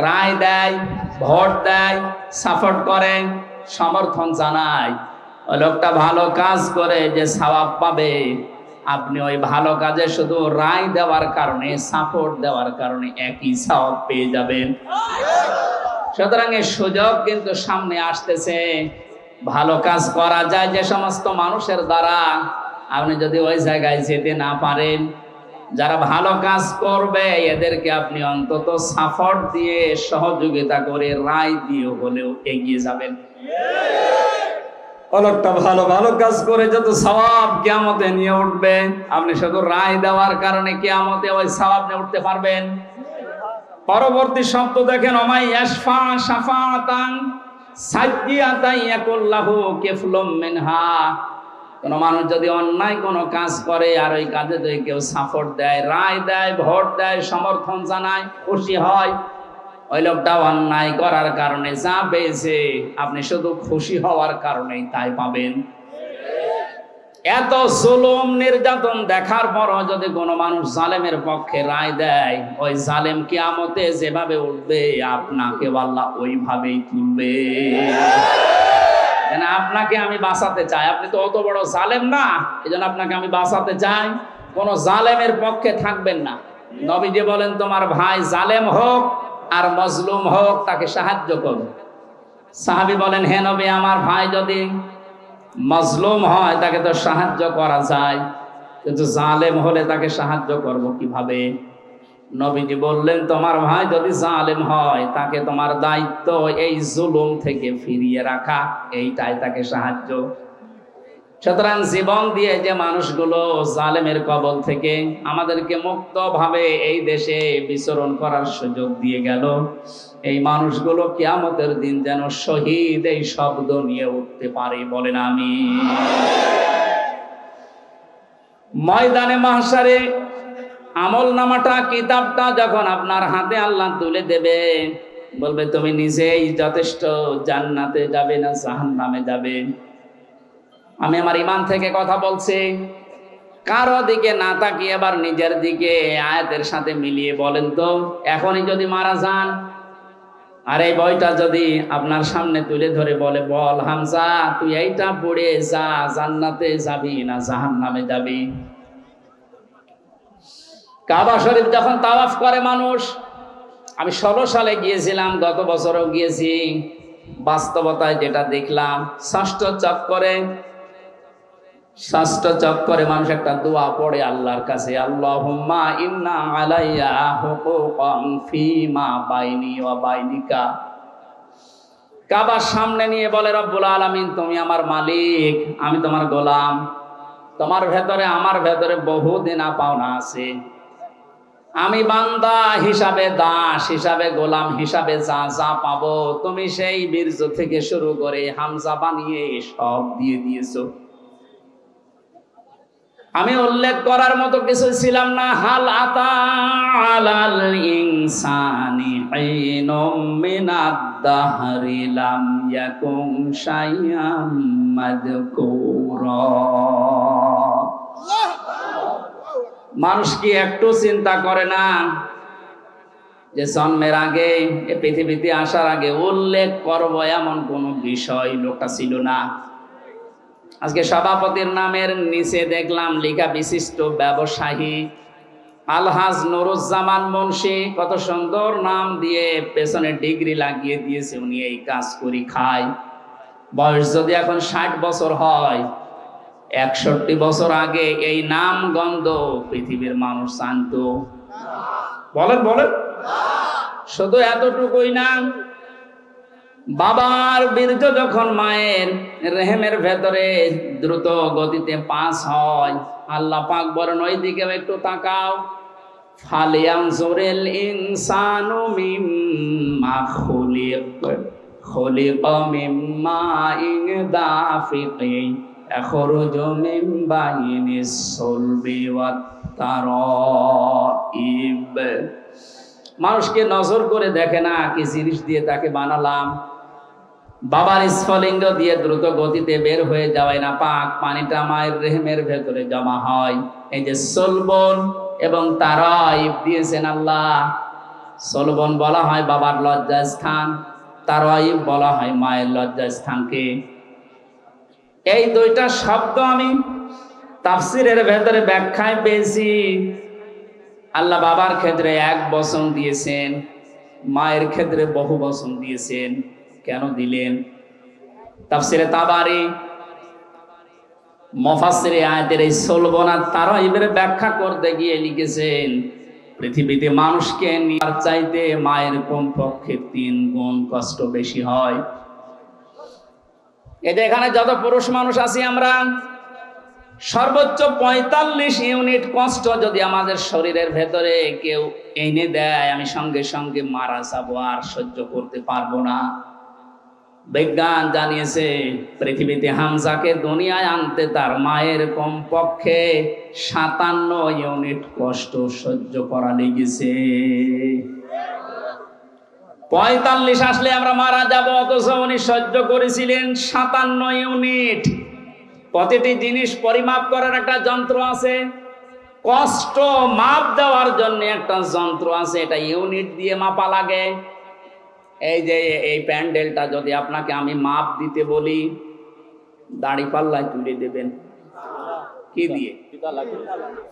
রায় দেয়, ভোট দেয়, সাপোর্ট করে, সমর্থন জানায়, ওই লোকটা ভালো কাজ করে যে সওয়াব পাবে, আপনি ওই ভালো কাজে শুধু রায় দেওয়ার কারণে, সাপোর্ট দেওয়ার কারণে একই সওয়াব পেয়ে যাবেন। সুতরাং এই সুযোগ কিন্তু সামনে আসতেছে। ভালো কাজ করা যায় যে সমস্ত মানুষের দ্বারা, আপনি যদি ওই জায়গায় যেতে না পারেন, যারা ভালো কাজ করবে এদেরকে আপনি অন্তত সাপোর্ট দিয়ে, সহযোগিতা করে, রায় দিয়ে হলেও এগিয়ে যাবেন। অনেকটা ভালো ভালো কাজ করে যত সওয়াব কিয়ামতে নিয়ে উঠবে, আপনি শুধু রায় দেওয়ার কারণে কিয়ামতে ওই সওয়াব নিয়ে উঠতে পারবেন। পরবর্তী শব্দ দেখেন, ওমাই ইয়াশফা শাফাআতান সাইয়্যাতান ইয়াকুল্লাহু কিফলুম মিনহা। কোন মানুষ যদি অন্যায় কোন কাজ করে আর ওই কাজে যদি কেউ সাপোর্ট দেয়, রায় দেয়, ভোট দেয়, সমর্থন জানায়, খুশি হয়, ওই লোকটা অন্যায় করার কারণে যা পেয়েছে আপনি শুধু খুশি হওয়ার কারণেই তাই পাবেন। এত জুলুম নির্যাতন দেখার পরও যদি কোনো মানুষ জালেমের পক্ষে রায় দেয়, ওই জালেম কিয়ামতে যেভাবে উঠবে আপনাকে আল্লাহ ওইভাবেই তুলবে। আপনাকে আমি বাঁচাতে চাই, আপনি তো অত বড় জালেম না, এজন্য আপনাকে আমি বাঁচাতে চাই। কোন জালেমের পক্ষে থাকবেন না। নবীজি বলেন তোমার ভাই জালেম হোক আর মজলুম হোক, তাকে সাহায্য করো। সাহাবী বলেন হে নবী, আমার ভাই যদি মজলুম হয় তাকে তো সাহায্য করা যায়, কিন্তু জালেম হলে তাকে সাহায্য করব কিভাবে? নবীজি বললেন তোমার ভাই যদি জালেম হয় তাকে তোমার দায়িত্ব এই জুলুম থেকে ফিরিয়ে রাখা, এইটাই তাকে সাহায্য। সুতরাং জীবন দিয়ে যে মানুষগুলো জালেমের কবল থেকে আমাদেরকে মুক্তভাবে এই দেশে বিচরণ করার সুযোগ দিয়ে গেল, এই মানুষগুলো কিয়ামতের দিন যেন শহীদ এই শব্দ নিয়ে উঠতে পারে, বলেন আমিন। ময়দানে মাহশারে আমলনামাটা, কিতাবটা যখন আপনার হাতে আল্লাহ তুলে দেবে, বলবে তুমি নিজেই যথেষ্ট, জান্নাতে যাবে না জাহান্নামে যাবে। আমি আমার ঈমান থেকে কথা বলছি, কারো দিকে না তাকিয়ে আবার নিজের দিকে আয়াতের সাথে মিলিয়ে বলেন তো, এখনই যদি মারা যান আর এই বইটা যদি আপনার সামনে তুলে ধরে বলে, বল হামজা তুই এইটা পড়ে যা, জান্নাতে যাবি না জাহান্নামে যাবি? কাবা শরীফ যখন তাওয়াফ করে মানুষ, আমি 16 সালে গিয়েছিলাম, গত বছরও গিয়েছি, বাস্তবতায় যেটা দেখলাম, ষষ্ঠ চক্করে মানুষ একটা দোয়া পড়ে আল্লাহর কাছে, আল্লাহুম্মা ইন্না আলাইয়া হুকুকান ফীমা বাইনি ওয়া বাইনিকা। কাবার সামনে নিয়ে বলে রব্বুল আলামিন তুমি আমার মালিক, আমি তোমার গোলাম, তোমার ভেতরে আমার ভেতরে বহু দেনা পাওনা আছে, আমি বান্দা হিসাবে, দাস হিসাবে, গোলাম হিসাবে যা যা পাবো তুমি সেই বীর্য থেকে শুরু করে হামজা বানিয়ে সব দিয়ে দিয়েছো। আমি উল্লেখ করার মতো কিছু ছিলাম না। হাল আতা আলাল ইনসানি হিনুম মিনাদ দাহরি লাম ইয়াকুন শাইআম মাযকুরা। মানুষ কি একটু চিন্তা করে না যে জন্মের আগে, এই পৃথিবীতে আসার আগে উল্লেখ করব এমন কোন বিষয় লোকটা ছিল না। আজকে সভাপতির নামের নিচে দেখলাম লেখা বিশিষ্ট ব্যবসায়ী আলহাজ নুরুজ্জামান মুন্সি। কত সুন্দর নাম দিয়ে পেছনে ডিগ্রি লাগিয়ে দিয়েছে, উনি এই কাজ করি খায়। বয়স যদি এখন 60 বছর হয়, 61 বছর আগে এই নাম গন্ধ পৃথিবীর মানুষ জানতো? বলেন বলেন। শুধু এতটুকুই না, বাবার বীর্য যখন মায়ের রেহেমের ভেতরে দ্রুত গতিতে পাস হয়, আল্লাহ পাক বলেন ওই দিকে একটু তাকাও। ফালিয়ানজুরিল ইনসানু মিম্মা খুলিকা মিম্মা ইন দাফিকিন ইয়াখরুজু মিন বাইনিস সুলবি ওয়াত তারাইব। মানুষকে নজর করে দেখে না কি জিনিস দিয়ে তাকে বানালাম। বাবার স্ফলিঙ্গ দিয়ে দ্রুত গতিতে বের হয়ে যাওয়াই না পাক পানিটা মায়ের রেহেমের ভেতরে জমা হয়। এই যে সলবন এবং তারাইব দিয়েছেন আল্লাহ। সলবন বলা হয় বাবার লজ্জাস্থান, তারাইব বলা হয় মায়ের লজ্জাস্থানকে। এই দুইটা শব্দ আমি তাফসিরের ভেতরে ব্যাখ্যায় পেয়েছি। আল্লাহ বাবার ক্ষেত্রে 1 বচন দিয়েছেন, মায়ের ক্ষেত্রে বহু বচন দিয়েছেন। কেন দিলেন? তাফসিরে তাবারি মুফাসসিরে আয়াতের এই সলবন আর তারাইবের ব্যাখ্যা করতে গিয়ে লিখেছেন পৃথিবীতে মানুষকে নেওয়ার চাইতে মায়ের কমপক্ষে 3 গুণ কষ্ট বেশি হয়। এই যে এখানে যত পুরুষ মানুষ আছি আমরা, সর্বোচ্চ 45 ইউনিট কষ্ট যদি আমাদের শরীরের ভেতরে কেউ এনে দেয়, আমি সঙ্গে সঙ্গে মারা যাবো, আর সহ্য করতে পারবো না। বিজ্ঞান জানিয়েছে পৃথিবীতে হামজাকে দুনিয়ায় আনতে তার মায়ের কমপক্ষে 57 ইউনিট কষ্ট সহ্য করা লেগেছে। 45 আসলে আমরা মারা যাব, অথচ উনি সহ্য করেছিলেন 57 ইউনিট। প্রতিটি জিনিস পরিমাপ করার একটা যন্ত্র আছে, কষ্ট মাপ দেওয়ার জন্য একটা যন্ত্র আছে, এটা ইউনিট দিয়ে মাপা লাগে। এই যে এই প্যান্ডেলটা যদি আপনাকে আমি মাপ দিতে বলি, দাড়ি পাল্লায় তুলে দেবেন কি দিয়ে?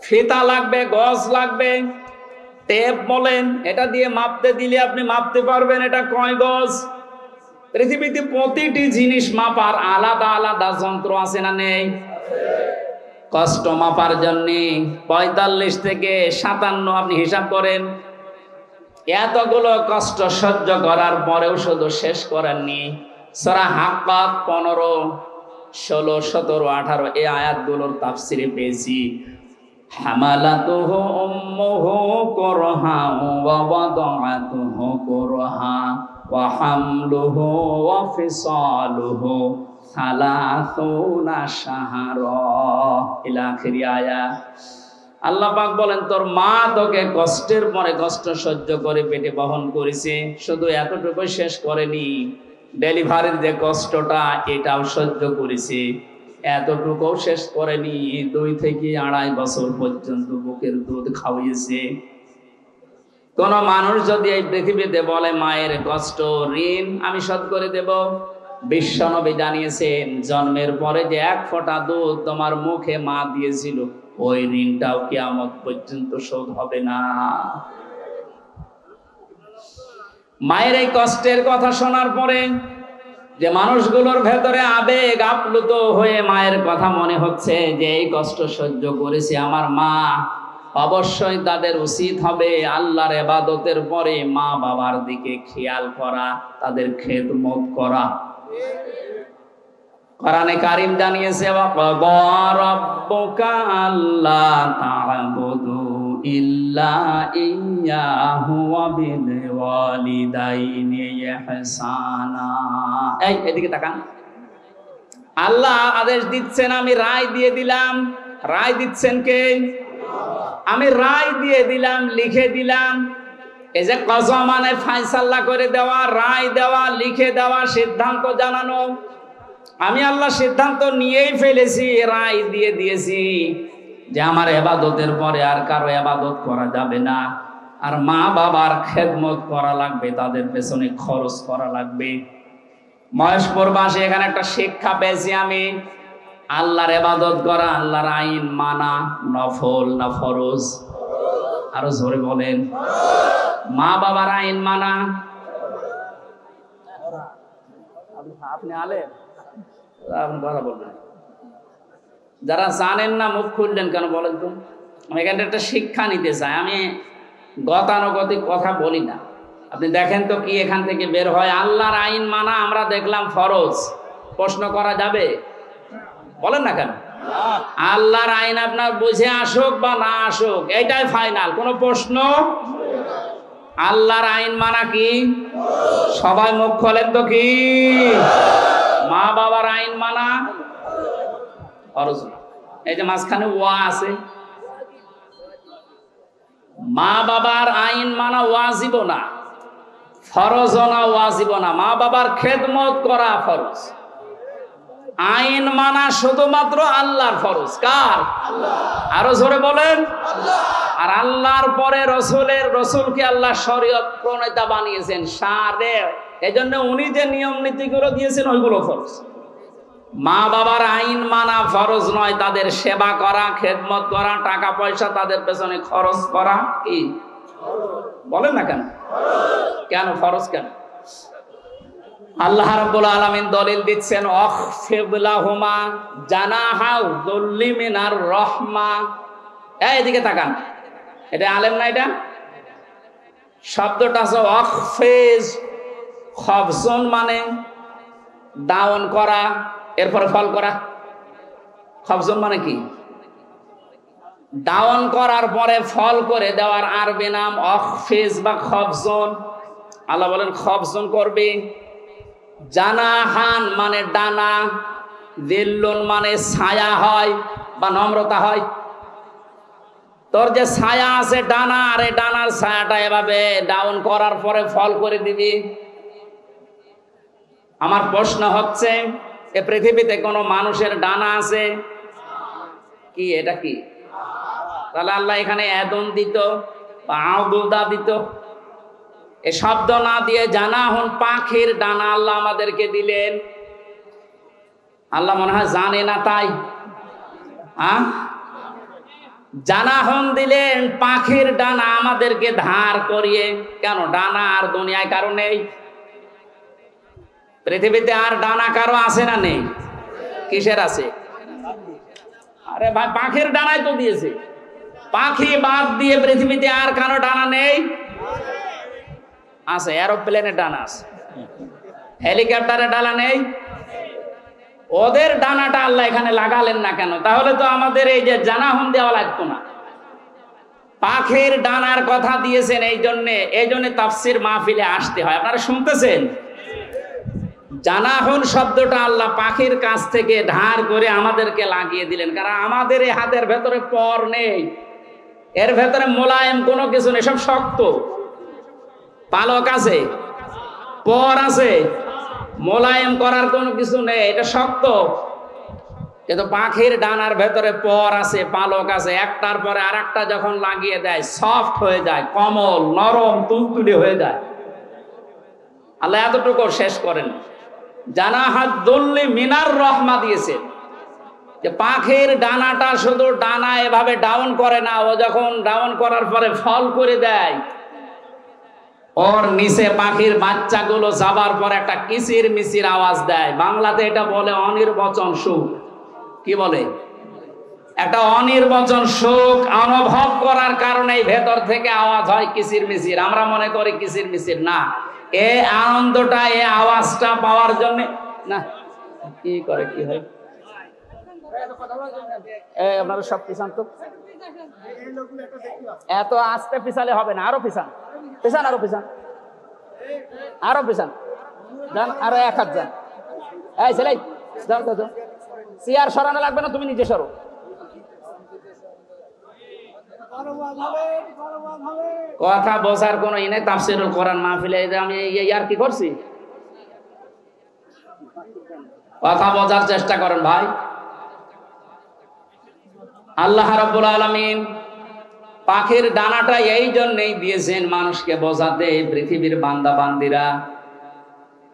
ফিতা লাগবে, গজ লাগবে, টেপ বলেন, এটা দিয়ে মাপতে দিলে আপনি মাপতে পারবেন এটা কয় গজ। পৃথিবীতে প্রতিটি জিনিস মাপার আলাদা আলাদা যন্ত্র আছে না নেই? কষ্ট মাপার জন্য 45 থেকে 57 আপনি হিসাব করেন। এতগুলো কষ্ট সহ্য করার পরেও শুধু শেষ করেননি। সূরা হাক্কাত 15, 16, 17, 18 এই আয়াতগুলোর তাফসিরে পেয়েছি হামালাতুহু উম্মুহু কুরহা ওয়া ওয়াদাআতুহু কুরহা ওয়া হামলুহু ওয়া ফিসালুহু 30 শাহরা ইলা আখিরি আয়াত। আল্লাহ পাক বলেন তোর মা তোকে কষ্টের পরে কষ্ট সহ্য করে পেটে বহন করেছে। শুধু এতটুকু শেষ করেনি, ডেলিভারির যে কষ্টটা এটাও সহ্য করেছে। এতটুকু শেষ করেনি, 2 থেকে 2.5 বছর পর্যন্ত বুকের দুধ খাওয়িয়েছে। কোন মানুষ যদি এই পৃথিবীতে বলে মায়ের কষ্ট ঋণ আমি শোধ করে দেব, বিশ্বনবী জানিয়েছেন জন্মের পরে যে 1 ফোঁটা দুধ তোমার মুখে মা দিয়েছিল, ওই ঋণটাও কিয়ামত পর্যন্ত শোধ হবে না। মায়ের এই কষ্টের কথা শোনার পরে যে মানুষগুলোর ভেতরে আবেগ আপ্লুত হয়ে মায়ের কথা মনে হচ্ছে যে এই কষ্ট সহ্য করেছে আমার মা, অবশ্যই তাদের উচিত হবে আল্লাহর ইবাদতের পরে মা বাবার দিকে খেয়াল করা, তাদের খেদমত করা। কোরআনে কারীম জানিয়েছে ওয়াকাদা রাব্বুকা আল্লা তা'বুদু ইল্লা ইয়্যাহু ওয়া বিল ওয়ালিদাইনি ইহসানা। এই এদিকে তাকান। আল্লাহ আদেশ দিচ্ছেন, আমি রায় দিয়ে দিলাম রায় দিচ্ছেন কে? আমি রায় দিয়ে দিলাম, লিখে দিলাম। এই যে কজা মানে ফায়সালা করে দেওয়া, রায় দেওয়া, লিখে দেওয়া, সিদ্ধান্ত জানানো। আমি আল্লাহ সিদ্ধান্ত নিয়েই ফেলেছি, রায় দিয়ে দিয়েছি যে আমার ইবাদতের পরে আর কারো ইবাদত করা যাবে না, আর মা বাবার খেদমত করা লাগবে, তাদের পেছনে খরচ করা লাগবে। মহেশপুরবাসী এখানে একটা শিক্ষা পেয়েছি আমি, আল্লাহর ইবাদত করা, আল্লাহর আইন মানা নফল না ফরজ? আরো জোরে বলেন। মা বাবার আইন মানা, আপনি আলেম, কথা বলবেন। যারা জানেন না মুখ খুললেন কেন বলেন তো? আমি এখানে একটা শিক্ষা নিতে চাই, আমি গতানুগতিক কথা বলি না। আপনি দেখেন তো কি এখান থেকে বের হয়। আল্লাহর আইন মানা আমরা দেখলাম ফরজ, প্রশ্ন করা যাবে? বলেন না কেন? আল্লাহর আইন আপনার বুঝে আসুক বা না আসুক, এটাই ফাইনাল, কোনো প্রশ্ন। আল্লাহর আইন মানা কি? সবাই মুখ খোলেন তো কি? মা বাবার আইন মানা ফরজ না। এই যে মাঝখানে ওয়া আছে, মা বাবার আইন মানা ওয়াজিব না, ফরজ না, ওয়াজিব না। মা বাবার খেদমত করা ফরজ, আইন মানা শুধুমাত্র আল্লাহর ফরজ। কার? আরো জোরে বলেন। আর আল্লাহর পরে রসুলকে আল্লাহ শরীয়ত প্রণেতা বানিয়েছেন, শারে। এজন্য উনি যে নিয়ম নীতিগুলো দিয়েছেন ওইগুলো ফরজ। মা বাবার আইন মানা ফরজ নয়, তাদের সেবা করা, খেদমত করা, টাকা পয়সা তাদের পেছনে খরচ করা কি? বলেন না কেন? কেন ফরজ কেন? আল্লাহ রাব্বুল আলামিন দলিল দিচ্ছেন, আখফিদ লাহুমা জানাহা যুল্লি মিনার রাহমা। এদিকে তাকান, এটা আলেম না? এটা শব্দটা আছে আখফিজ, খফজন মানে ডাউন করা, এরপরে ফল করা। খফজন মানে কি? ডাউন করার পরে ফল করে দেওয়ার আরবি নাম আখফিজ বা খফজন। আল্লাহ বলেন খফজন করবে। জানাহান মানে ডানা, দিল্লুন মানে ছায়া হয় বা নম্রতা হয়। তোর যে ছায়া আছে ডানা, আর এই ডানার ছায়াটা এভাবে ডাউন করার পরে ফল করে দিবি। আমার প্রশ্ন হচ্ছে, এ পৃথিবীতে কোনো মানুষের ডানা আছে কি? এটা কি? তাহলে আল্লাহ এখানে এদন দিত বা আউদা দিত, এ শব্দ না দিয়ে জানা হন পাখির ডানা আল্লাহ আমাদেরকে দিলেন। আল্লাহ মনে হয় জানে না তাই? জানা হন দিলেন পাখির ডানা আমাদেরকে ধার করিয়ে। কেন? ডানা আর দুনিয়ায় কারো নেই? পৃথিবীতে আর ডানা কারো আছে না নেই? কিসের আছে? আরে ভাই পাখির ডানাই তো দিয়েছে। পাখি বাদ দিয়ে পৃথিবীতে আর কারো ডানা নেই? আছে, এরোপ্লেনের ডানা আছে, হেলিকপ্টারের ডানা নেই? ওদের ডানাটা আল্লাহ এখানে লাগালেন না কেন? তাহলে তো আমাদের এই যে জানাহুন দেওয়া লাগতো না। পাখির ডানার কথা দিয়েছেন এই জন্যে তাফসির মাহফিলে আসতে হয়। আপনারা শুনতেছেন? জানাহুন শব্দটা আল্লাহ পাখির কাছ থেকে ধার করে আমাদেরকে লাগিয়ে দিলেন, কারণ আমাদের এই হাতের ভেতরে পর নেই, এর ভেতরে মোলায়েম কোনো কিছু নেই, সব শক্ত। পালক আছে, পর আছে, মোলায়েম করার কোনো কিছু নেই, এটা শক্ত। কিন্তু পাখির ডানার ভেতরে পর আছে, পালক আছে, একটার পরে আর একটা যখন লাগিয়ে দেয় সফট হয়ে যায়, কোমল নরম তুলতুলে হয়ে যায়। আল্লাহ এতটুকু শেষ করেন, জানাহাত দুল্লি মিনার রহমা দিয়েছে, যে পাখির ডানাটা শুধু ডানা এভাবে ডাউন করে না, ও যখন ডাউন করার পরে ফল করে দেয়, ওর নিচে পাখির বাচ্চাগুলো যাবার পর একটা কিচির মিচির আওয়াজ দেয়। বাংলাতে এটা বলে অনির্বচন সুখ। কি বলে? একটা অনির্বচন সুখ অনুভব করার কারণে ভেতর থেকে আওয়াজ হয় কিচির মিচির। আমরা মনে করি কিচির মিচির না, এ আনন্দটা, এ আওয়াজটা পাওয়ার জন্য না। কি করে কি হয়? আপনারা সব পিছান তো, এত আস্তে পিছালে হবে না, আরো পিছান, পিছান, আরো পিছান, আরো পিছান, যান, আরো এক হাত যান। এই ছেলে যাও, চেয়ার সরানো লাগবে না, তুমি নিজে সরো। কথা বোঝার কোন ই নাই। তাফসীরুল কোরআন মাহফিলে আমি আর কি করছি, কথা বোঝার চেষ্টা করেন ভাই। আল্লাহ রাব্বুল আলামিন পাখির ডানাটা এই জন্যই দিয়েছেন মানুষকে বোঝাতে, পৃথিবীর বান্দা বান্দিরা,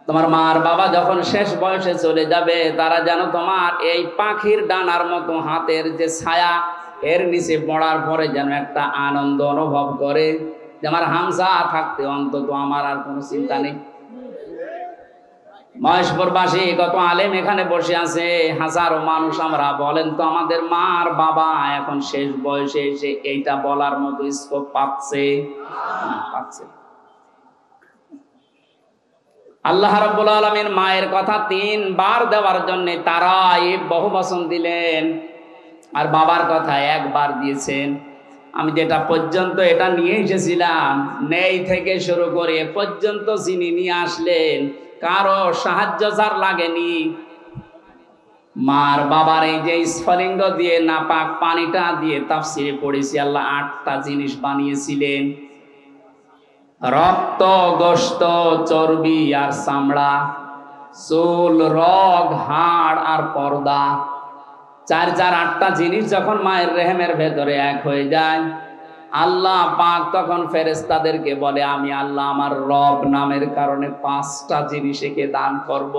তোমার মার বাবা যখন শেষ বয়সে চলে যাবে, তারা যেন তোমার এই পাখির ডানার মতো হাতের যে ছায়া এর নিচে পড়ার পরে যেন একটা আনন্দ অনুভব করে যে আমার হামজা থাকতে অন্তত আমার আর কোনো চিন্তা নেই। মহেশপুরবাসী কত আলেম এখানে বসে আছে, হাজারো মানুষ আমরা, বলেন তো আমাদের মার বাবা এখন শেষ বয়সে এসে এইটা বলার মতো স্কোপ পাচ্ছে? পাচ্ছে। আল্লাহ রাব্বুল আলামিন মায়ের কথা 3 বার দেওয়ার জন্য তারা বহু বচন দিলেন, আর বাবার কথা 1 বার দিয়েছেন। আমি যেটা পর্যন্ত এটা নিয়ে এসেছিলাম, নেই থেকে শুরু করে পর্যন্ত যিনি নিয়ে আসলেন, কারো সাহায্য যার লাগেনি। মার বাবার এই যে স্ফলিঙ্গ দিয়ে নাপাক পানিটা দিয়ে তাফসিরে পড়েছি, আল্লাহ 8টা জিনিস বানিয়েছিলেন: রক্ত, গোশত, চর্বি আর চামড়া, চুল, রগ, হাড় আর পর্দা। 8টা জিনিস যখন মায়ের রেহেমের ভেতরে এক হয়ে যায়, আল্লাহ পাক তখন ফেরেশতাদেরকে বলে, আমি আল্লাহ আমার রব নামের কারণে 5টা জিনিস একে দান করব।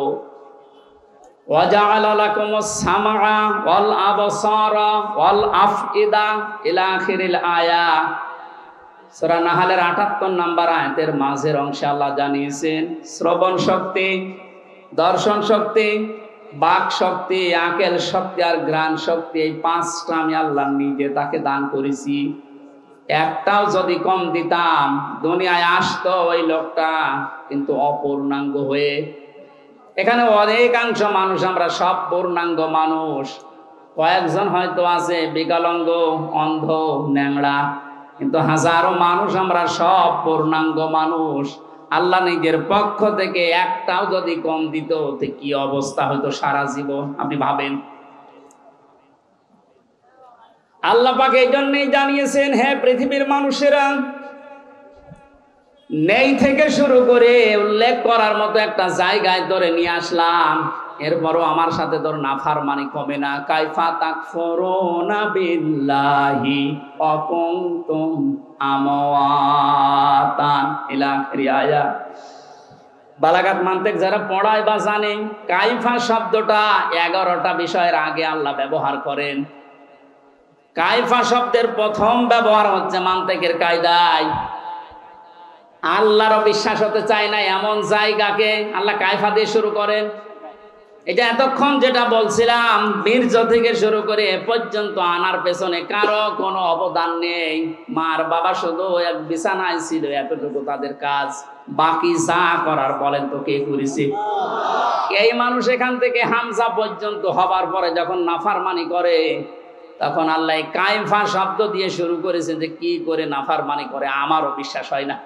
ওয়াজআলা লাকুমুস সামআ ওয়াল আবসারা ওয়াল আফইদা ইলা আখিরিল আয়া। সূরা নাহলের 78 নম্বর আয়াতের মাঝের অংশে আল্লাহ জানিয়েছেন, শ্রবণ শক্তি, দর্শন শক্তি, বাক শক্তি, আকেল শক্তি আর ঘ্রাণ শক্তি, এই 5টা আমি আল্লাহ নিজে তাকে দান করেছি। একটাও যদি কম দিতাম, দুনিয়ায় আসতো ওই লোকটা কিন্তু অপূর্ণাঙ্গ হয়ে। এখানে অনেকাংশ মানুষ আমরা সব পূর্ণাঙ্গ মানুষ, কয়েকজন হয়তো আছে বিকলাঙ্গ, অন্ধ, ন্যাংড়া, কিন্তু হাজারো মানুষ আমরা সব পূর্ণাঙ্গ মানুষ। আল্লাহ নিজের পক্ষ থেকে একটাও যদি কম দিত, তো কি অবস্থা হতো সারা জীবন আপনি ভাবেন। আল্লাহ পাক এই জন্যই জানিয়েছেন, হে পৃথিবীর মানুষেরা, নেই থেকে শুরু করে উল্লেখ করার মতো একটা জায়গায় ধরে নিয়ে আসলাম, এরপরও আমার সাথে তোর নাফরমানি কমে না। কাইফা তাকফুরুনা বিল্লাহি ওয়া কুনতুম আমওয়াতান ইলা আখিরি আয়াত। বালাগাত মান্তিক যারা পড়ায় বা জানে, কাইফা শব্দটা 11টা বিষয়ের আগে আল্লাহ ব্যবহার করেন। কাইফা শব্দের প্রথম ব্যবহার হচ্ছে মান্তিকের কায়দায়। আল্লাহরও বিশ্বাস হতে চায় না এমন জায়গাকে আল্লাহ কাইফা দিয়ে শুরু করেন। এটা এতক্ষণ যেটা বলছিলাম, বীর্য থেকে শুরু করে এ পর্যন্ত আনার পেছনে কারো কোনো অবদান নেই। মার বাবা শুধু এক বিছানায় ছিল, এতটুকু তাদের কাজ। বাকি যা করার বলেন তো কে করেছে? এই মানুষ এখান থেকে হামজা পর্যন্ত হবার পরে যখন নাফরমানি করে, তখন আল্লাহ কাইফা শব্দ দিয়ে শুরু করেছে যে কি করে নাফরমানি করে আমারও বিশ্বাস হয় না।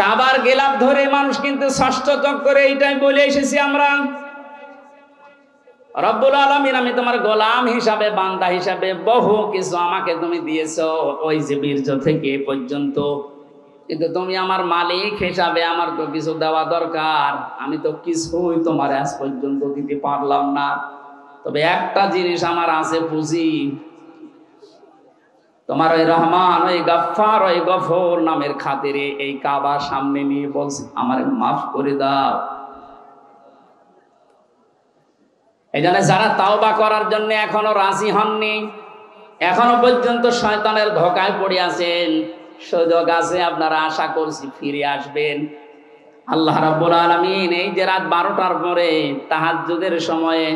কাবার গেলাপ ধরে মানুষ কিন্তু ষষ্ঠ চক্করে এইটাই বলে এসেছি আমরা, রব্বুল আলামিন আমি তোমার গোলাম হিসাবে, বান্দা হিসাবে বহু কিছু আমাকে তুমি দিয়েছো, ওই যে বীর্য থেকে পর্যন্ত, কিন্তু তুমি আমার মালিক হিসাবে আমার তো কিছু দেওয়া দরকার। আমি তো কিছুই তোমার আজ পর্যন্ত দিতে পারলাম না। তবে একটা জিনিস আমার আছে, পুঁজি। তোমার ওই রহমান, ওই গফফার, ওই গফুর নামের খাতিরে এই কাবার সামনে নিয়ে বলছে আমারে মাফ করে দাও। এই জন্য যারা তাওবা করার জন্য এখনো রাজি হননি, এখনো পর্যন্ত শয়তানের ধোঁকায় পড়ে আছেন, সুযোগ আছে, আপনারা আশা করছি ফিরে আসবেন। আল্লাহ রাব্বুল আলামিন এই যে রাত 12টার পরে তাহাজ্জুদের সময়ে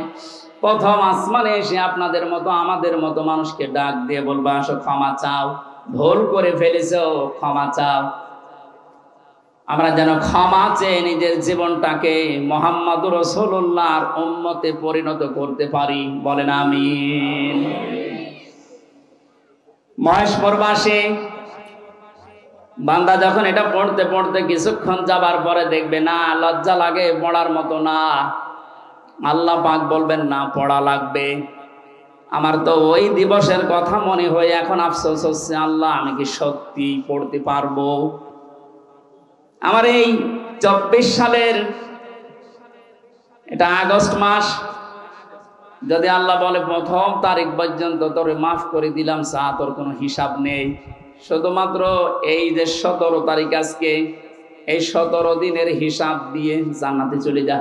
প্রথম আসমানে এসে আপনাদের মতো আমাদের মতো মানুষকে ডাক দিয়ে বলবা, আসো ক্ষমা চাও, ভুল করে ফেলেছো, ক্ষমা চাও। আমরা যেন ক্ষমা চেয়ে নিজের জীবনটাকে মুহাম্মদুর রাসূলুল্লাহর উম্মতে পরিণত করতে পারি, বলেন আমিন। মহেশপুরবাসী বান্দা যখন এটা পড়তে পড়তে কিছুক্ষণ যাবার পরে দেখবে না লজ্জা লাগে, পড়ার মতো না, আল্লাহ পাক বলবেন না পড়া লাগবে। আমার তো ওই দিবসের কথা মনে হয় এখন আফসোস হচ্ছে, আল্লাহ আমি কি সত্যি পড়তে পারবো? আমার এই 24 সালের এটা আগস্ট মাস, যদি আল্লাহ বলে প্রথম তারিখ পর্যন্ত তোরে মাফ করে দিলাম, চা তোর কোনো হিসাব নেই, শুধুমাত্র এই যে 17 তারিখ আজকে, এই 17 দিনের হিসাব দিয়ে জান্নাতে চলে যা।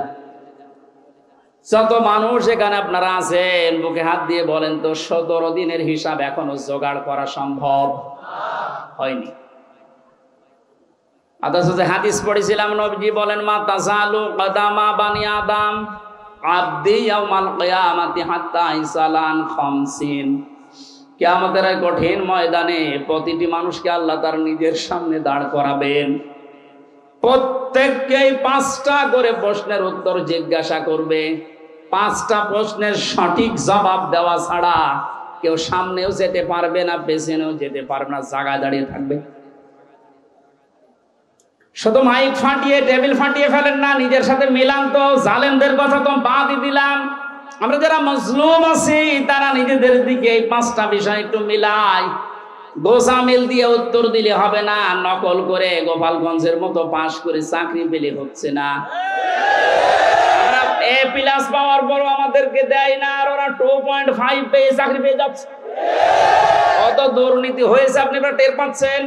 যত মানুষ এখানে আপনারা আছেন বুকে হাত দিয়ে বলেন তো 17 দিনের হিসাব এখনো জোগাড় করা সম্ভব হয়নি। অথচ যে হাদিস পড়েছিলাম, নবীজি বলেন মা তাজালু কদামা বানি আদম আবদি ইয়াউমাল কিয়ামাতি হাত্তা ইসালান খামসিন। কিয়ামতের কঠিন ময়দানে প্রতিটি মানুষকে আল্লাহ তার নিজের সামনে দাঁড় করাবেন, প্রত্যেককেই 5টা করে প্রশ্নের উত্তর জিজ্ঞাসা করবে। 5টা প্রশ্নের সঠিক জবাব দেওয়া ছাড়া কেউ সামনেও যেতে পারবে না, পেছনেও যেতে পারবে না, জায়গায় দাঁড়িয়ে থাকবে। শুধু মাইক ফাটিয়ে টেবিল ফাটিয়ে ফেলেন না, নিজের সাথে মিলান তো। জালেমদের কথা তো বাদই দিলাম, আমরা যারা মজলুম আছি তারা নিজেদের দিকে এই 5টা বিষয় একটু মিলাই। গোসামিল দিয়ে উত্তর দিলে হবে না, নকল করে গোপালগঞ্জের মতো পাশ করে চাকরি পেলে হচ্ছে না। A+ পাওয়ার পর আমাদেরকে দেয় না, আর ওরা 2.5 পেয়ে চাকরি পেয়ে যাচ্ছে। কত দুর্নীতি হয়েছে আপনি টের পাচ্ছেন?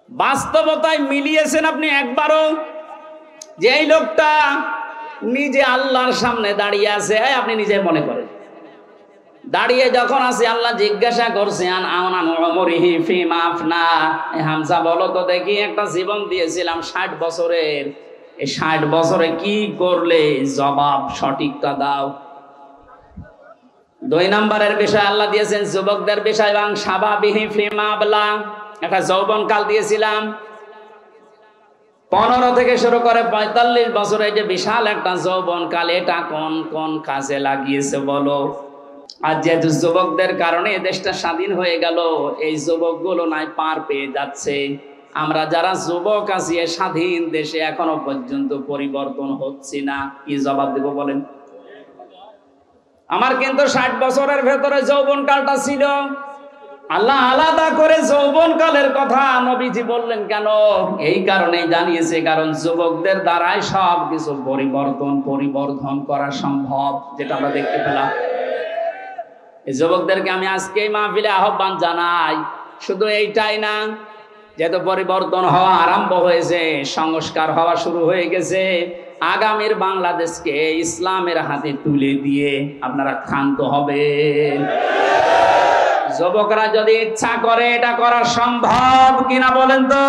বাস্তবতায় মিলিয়েছেন আপনি একবারও যে এই লোকটা নিজে আল্লাহর সামনে দাঁড়িয়ে আছে? আপনি নিজে মনে করেন দাঁড়িয়ে যখন আছে, আল্লাহ জিজ্ঞাসা করছেন হামজা বলো তো দেখি, একটা জীবন দিয়েছিলাম 60 বছরের, এই 60 বছরে কি করলে? জবাব সঠিকটা দাও। 2 নম্বরের বিষয় আল্লাহ দিয়েছেন যুবকদের বিষয়, এবং সাবাবিহি ফিমা আবলা, একটা যৌবন কাল দিয়েছিলাম। 15 থেকে শুরু করে 45 বছরে যে বিশাল একটা যৌবন কাল, এটা কোন কোন কাজে লাগিয়েছে বলো? আর যেহেতু যুবকদের কারণে দেশটা স্বাধীন হয়ে গেল, এই যুবকগুলো নাই পার পেয়ে যাচ্ছে। আমরা যারা যুবক আছি স্বাধীন দেশে এখনো পর্যন্ত পরিবর্তন হচ্ছে না, কি জবাব দেব বলেন? আমার কিন্তু 60 বছরের ভেতরে যৌবন কালটা ছিল। আল্লাহ আলাদা করে যৌবন কালের কথা নবীজি বললেন কেন? এই কারণেই জানিয়েছে, কারণ যুবকদের দ্বারাই সব কিছু পরিবর্তন করা সম্ভব, যেটা আমরা দেখতে পেলাম। এই যুবকদেরকে আমি আজকে এই মাহফিলে আহ্বান জানাই, শুধু এইটাই না, যেহেতু পরিবর্তন হওয়া আরম্ভ হয়েছে, সংস্কার হওয়া শুরু হয়ে গেছে, আগামীর বাংলাদেশকে ইসলামের হাতে তুলে দিয়ে আপনারা ক্ষান্ত হবেন। যুবকরা যদি ইচ্ছা করে এটা করা সম্ভব কিনা বলেন তো?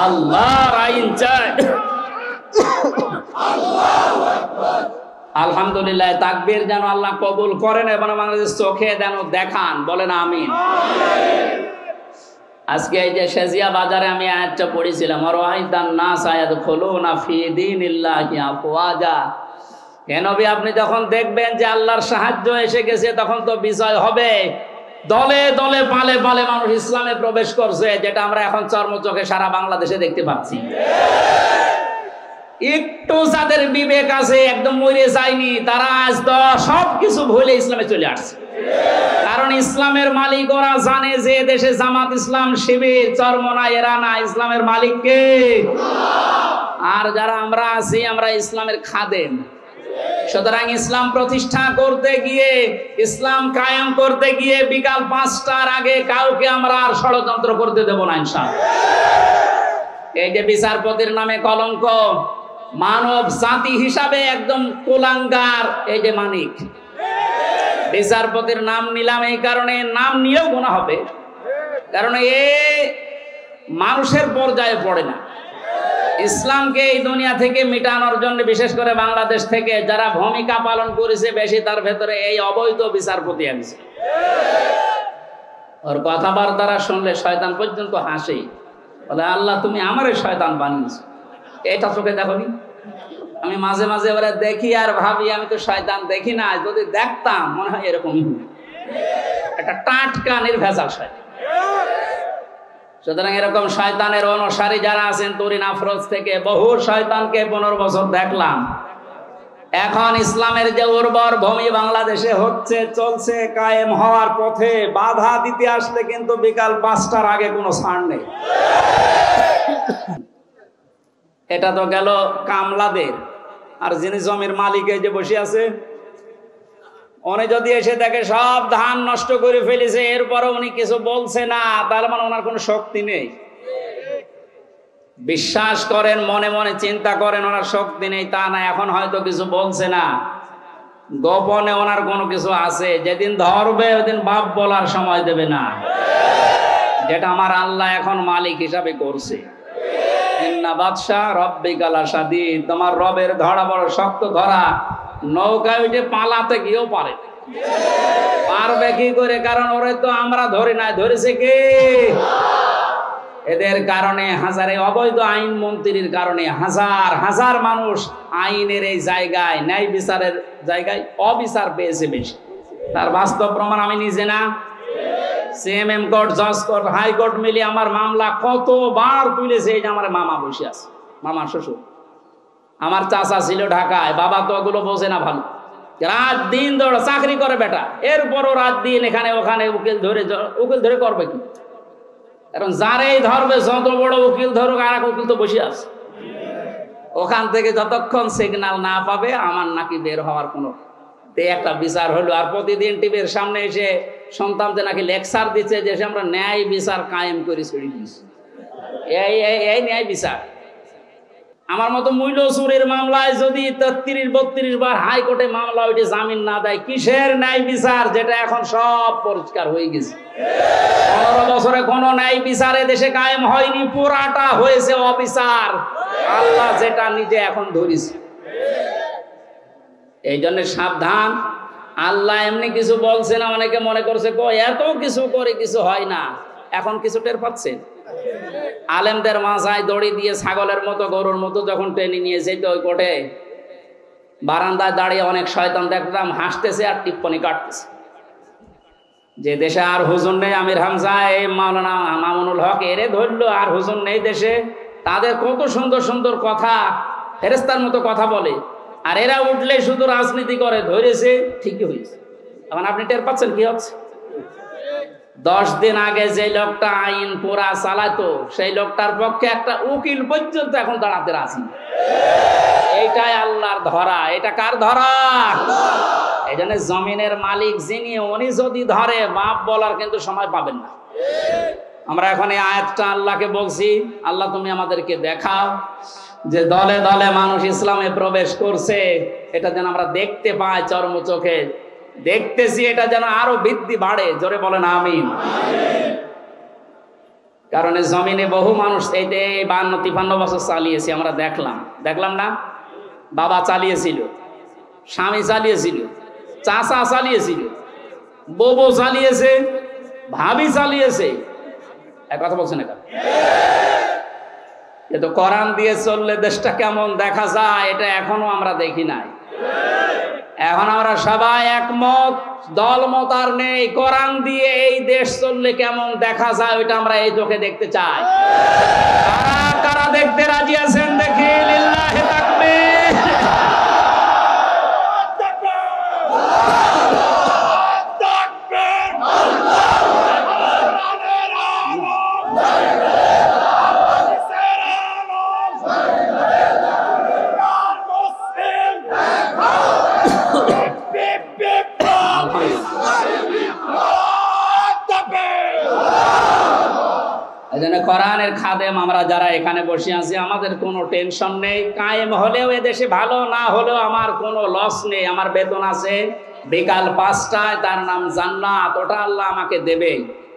আল্লাহর আইন চাই। আলহামদুলিল্লাহ, তাকবীর যেন আল্লাহ কবুল করেন এবং বাংলাদেশ চোখে যেন দেখান, বলেন আমিন। আজকে এই যে শেজিয়া বাজারে আমি আয়াতটা পড়েছিলাম, ওয়াইদান নাস ইয়াদখুলুনা ফি দীনিল্লাহি আফওয়াজা। হে নবী, আপনি যখন দেখবেন যে আল্লাহর সাহায্য এসে গেছে, তখন তো বিজয় হবে। দলে দলে পালে পালে মানুষ ইসলামে প্রবেশ করছে, যেটা আমরা এখন চর্মচোখে সারা বাংলাদেশে দেখতে পাচ্ছি। একটু যাদের বিবেক আছে, একদম মরে যায়নি, তারা আজ তো সবকিছু ভুলে ইসলামে চলে আসছে। কারণ ইসলামের মালিক ওরা জানে যে দেশে জামাত ইসলাম শিবির চরমনা এরা না, ইসলামের মালিক কে? আর যারা আমরা আছি, আমরা ইসলামের খাদেম। সুতরাং ইসলাম প্রতিষ্ঠা করতে গিয়ে, ইসলাম কায়েম করতে গিয়ে বিকাল 5টার আগে কাউকে আমরা আর ষড়যন্ত্র করতে দেব না ইনশাআল্লাহ। এই যে বিচারপতির নামে কলঙ্ক, মানব জাতি হিসাবে একদম কুলাঙ্গার, এই যে মানিক। বিচারপতির নাম নিলাম এই কারণে, নাম নিয়েও গুনাহ হবে, কারণ এ মানুষের পর্যায়ে পড়ে না। ইসলামকে এই দুনিয়া থেকে মিটানোর জন্য, বিশেষ করে বাংলাদেশ থেকে যারা ভূমিকা পালন করেছে বেশি, তার ভেতরে এই অবৈধ বিচারপতি আছে। ওর কথাবার্তা শুনলে শয়তান পর্যন্ত হাসে, বলে আল্লাহ তুমি আমারে শয়তান বানিয়েছো। এটা চোখে দেখনি? আমি মাঝে মাঝে এবারে দেখি আর ভাবি আমি তো শয়তান দেখি না, যদি দেখতাম মনে হয় এরকমই হতো। একটা টাটকা নির্ভেজাল শয়তান। সুতরাং এরকম শয়তানের অনুসারী যারা আছেন তরিন আফরোজ থেকে বহু শয়তানকে 15 বছর দেখলাম। এখন ইসলামের যে উর্বর ভূমি বাংলাদেশে হচ্ছে, চলছে, কায়েম হওয়ার পথে বাধা দিতে আসলে কিন্তু বিকাল 5টার আগে কোনো ছাড় নেই। এটা তো গেল কামলাদের। আর যিনি জমির মালিক যে বসে আছে, উনি যদি এসে দেখে সব ধান নষ্ট করে ফেলেছে, এরপরে উনি কিছু বলছে না, তার মানে ওনার কোনো শক্তি নেই। বিশ্বাস করেন, মনে মনে চিন্তা করেন ওনার শক্তি নেই তা না, এখন হয়তো কিছু বলছে না, গোপনে ওনার কোনো কিছু আছে। যেদিন ধরবে ওইদিন বাপ বলার সময় দেবে না, যেটা আমার আল্লাহ এখন মালিক হিসাবে করছে। ইন্না বাদশা রব্বিকা লাশাদীদ, তোমার রবের ধরা বড় শক্ত ধরা। নৌকায় উঠে পালাতে গিয়েও পারবে কি করে? কারণ ওরে তো আমরা ধরি নাই, ধরেছে কে? এদের কারণে হাজারে অবৈধ আইন মন্ত্রীর কারণে হাজার হাজার মানুষ আইনের এই জায়গায়, ন্যায় বিচারের জায়গায় অবিচার পেয়েছে বেশি। তার বাস্তব প্রমাণ আমি নিজে না, সিএমএম কোর্ট, জজ কোর্ট, হাইকোর্ট মিলিয়ে আমার মামলা কতবার তুলেছে। এই যে আমার মামা বসে আছে, মামা শ্বশুর, আমার চাচা ছিল ঢাকায়, বাবা তো ওগুলো বোঝে না ভালো, রাত দিন ধরে চাকরি করে বেটা, এরপরও রাত দিন এখানে ওখানে উকিল ধরে করবে কি? কারণ যারেই ধরবে, যত বড় উকিল ধরুক, আর এক উকিল তো বসে আছে ওখান থেকে, যতক্ষণ সিগন্যাল না পাবে আমার নাকি বের হওয়ার কোনো একটা বিচার হলো। আর প্রতিদিন টিভির সামনে এসে শুনতাম যে নাকি লেকচার দিচ্ছে যে আমরা ন্যায় বিচার কায়েম করে ছেড়ে দিয়েছি। এই ন্যায় বিচার। আমার মতো মূল্য চুরির মামলায় যদি 33-32 বার হাইকোর্টে মামলা ওইটা জামিন না দেয়, কিসের ন্যায় বিচার? যেটা এখন সব পরিষ্কার হয়ে গেছে। 15 বছরে কোনো ন্যায় বিচারে দেশে কায়েম হয়নি, পুরাটা হয়েছে অবিচার। আল্লাহ যেটা নিজে এখন ধরিছে। এই জন্য সাবধান। আল্লাহ এমনি কিছু বলছে না, অনেকে মনে করছে এত কিছু করে কিছু হয় না। এখন কিছু টের পাচ্ছেন? আলেমদের মাথায় দড়ি দিয়ে ছাগলের মতো, গরুর মতো যখন টেনে নিয়ে যেত ওই কোর্টে, বারান্দায় দাঁড়িয়ে অনেক শয়তান দেখলাম হাসতেছে আর টিপ্পনি কাটতেছে। যে দেশে আর হুজুর নেই, আমির হামজা, এই মাওলানা মামুনুল হক, এরে ধরলো, আর হুজুর নেই দেশে। তাদের কত সুন্দর সুন্দর কথা, ফেরেস্তার মতো কথা বলে, আর এরা উঠলে শুধু রাজনীতি করে। ধরেছে, ঠিকই হয়েছে। এখন আপনি টের পাচ্ছেন কি হচ্ছে? 10 দিন আগে যে লোকটা আইন পুরা চালাতো, সেই লোকটার পক্ষে একটা উকিল পর্যন্ত এখন দাঁড়াতে রাজি। এইটাই আল্লাহর ধরা। এটা কার ধরা? এই জন্য জমিনের মালিক যিনি, উনি যদি ধরে, বাপ বলার কিন্তু সময় পাবেন না। আমরা এখন এই আয়াতটা আল্লাহকে বলছি, আল্লাহ তুমি আমাদেরকে দেখাও যে দলে দলে মানুষ ইসলামে প্রবেশ করছে। এটা যেন আমরা দেখতে পাই, চর্ম চোখে দেখতেছি, এটা যেন আরো বৃদ্ধি বাড়ে। জোরে বলেন আমিন। কারণ জমিনে বহু মানুষ এই 52-53 বছর চালিয়েছে, আমরা দেখলাম না? বাবা চালিয়েছিল, স্বামী চালিয়েছিল, চাচা চালিয়েছিল, বউ চালিয়েছে, ভাবি চালিয়েছে। এক কথা বলছেন এটা? কিন্তু কোরআন দিয়ে চললে দেশটা কেমন দেখা যায়, এটা এখনো আমরা দেখি নাই। এখন আমরা সবাই একমত, দলমত আর নেই। কোরআন দিয়ে এই দেশ চললে কেমন দেখা যায়, ওইটা আমরা এই চোখে দেখতে চাই। কারা কারা দেখতে রাজি আছেন দেখি? লিল্লাহি তাকবীর। এজন্য কোরআনের খাদেম আমরা যারা এখানে বসে আছি, আমাদের কোনো টেনশন নেই। কায়েম হলেও এদেশে ভালো, না হলেও আমার কোনো লস নেই। আমার বেতন আছে বিকাল 5টায়, তার নাম জান্নাত। ওটা আল্লাহ আমাকে দেবে।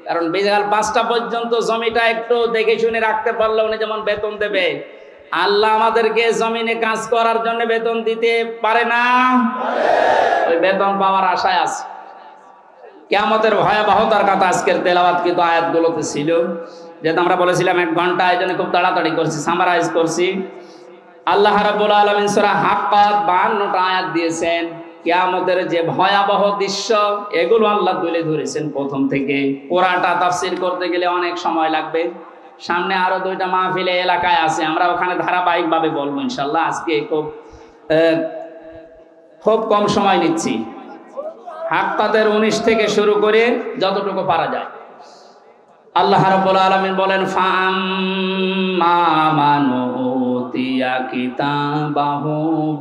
কারণ বিকাল 5টা পর্যন্ত জমিটা একটু দেখে শুনে রাখতে পারলে উনি যেমন বেতন দেবে। আল্লাহ আমাদেরকে জমিনে কাজ করার জন্য বেতন দিতে পারে না, ওই বেতন পাওয়ার আশায় আছে। কিয়ামতের ভয়াবহতার কথা আজকের তেলাওয়াত কিন্তু আয়াতগুলোতে ছিল। যেহেতু আমরা বলেছিলাম 1 ঘন্টা, এই জন্য খুব তাড়াতাড়ি করছি, সামারাইজ করছি। আল্লাহ রাব্বুল আলামিন সূরা হাক্কাত 52টা আয়াত দিয়েছেন। কিয়ামতের যে ভয়াবহ দৃশ্য এগুলো আল্লাহ তুলে ধরেছেন প্রথম থেকে। পুরাটা তাফসীর করতে গেলে অনেক সময় লাগবে। সামনে আরো 2টা মাহফিলে এলাকায় আছে, আমরা ওখানে ধারাবাহিকভাবে বলবো ইনশাআল্লাহ। আজকে খুব কম সময় নিচ্ছি। হাক্কাতের 19 থেকে শুরু করে যতটুকু পারা যায়। আল্লাহ রাব্বুল আলামিন বলেন, ফাআম্মা মান উতিয়া কিতাবাহু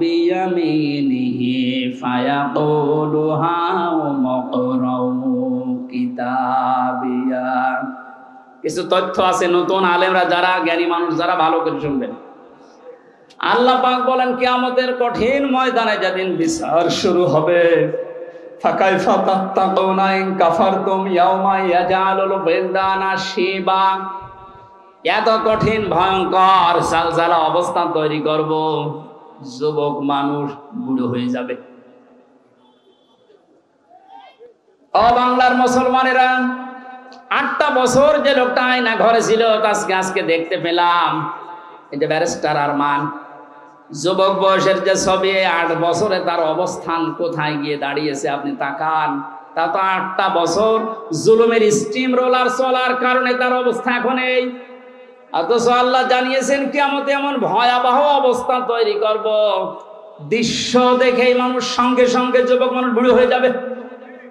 বিয়ামিনিহি ফায়াকুলু হাউমুকরাউ কিতাবিয়া। কিছু তথ্য আছে নতুন আলেমরা যারা জ্ঞানী মানুষ যারা ভালো করে শুনবেন। আল্লাহ পাক বলেন কিয়ামতের কঠিন ময়দানে যেদিন বিচার শুরু হবে, ফাকাইফা তাত্তাকুনা ইন কাফারতুম ইয়াওমা ইয়াজআলুল বিলদানা শিবা। এত কঠিন ভয়ঙ্কর সালসালা অবস্থা তৈরি করব, যুবক মানুষ বুড়ো হয়ে যাবে। ও বাংলার মুসলমানেরা, 8টা বছর যে লোকটা আয়না ঘরে ছিল আজকে দেখতে পেলাম। এটা ব্যারিস্টার আরমান, যুবক বয়সের যে ছবি, 8 বছরে তার অবস্থান কোথায় গিয়ে দাঁড়িয়েছে আপনি তাকান। তা তো 8টা বছর জুলুমের স্টিম রোলার চলার কারণে তার অবস্থা এখন এই। অথচ আল্লাহ জানিয়েছেন কিয়ামতে এমন ভয়াবহ অবস্থা তৈরি করব, দৃশ্য দেখেই মানুষ সঙ্গে সঙ্গে যুবক মানুষ বুড়ো হয়ে যাবে।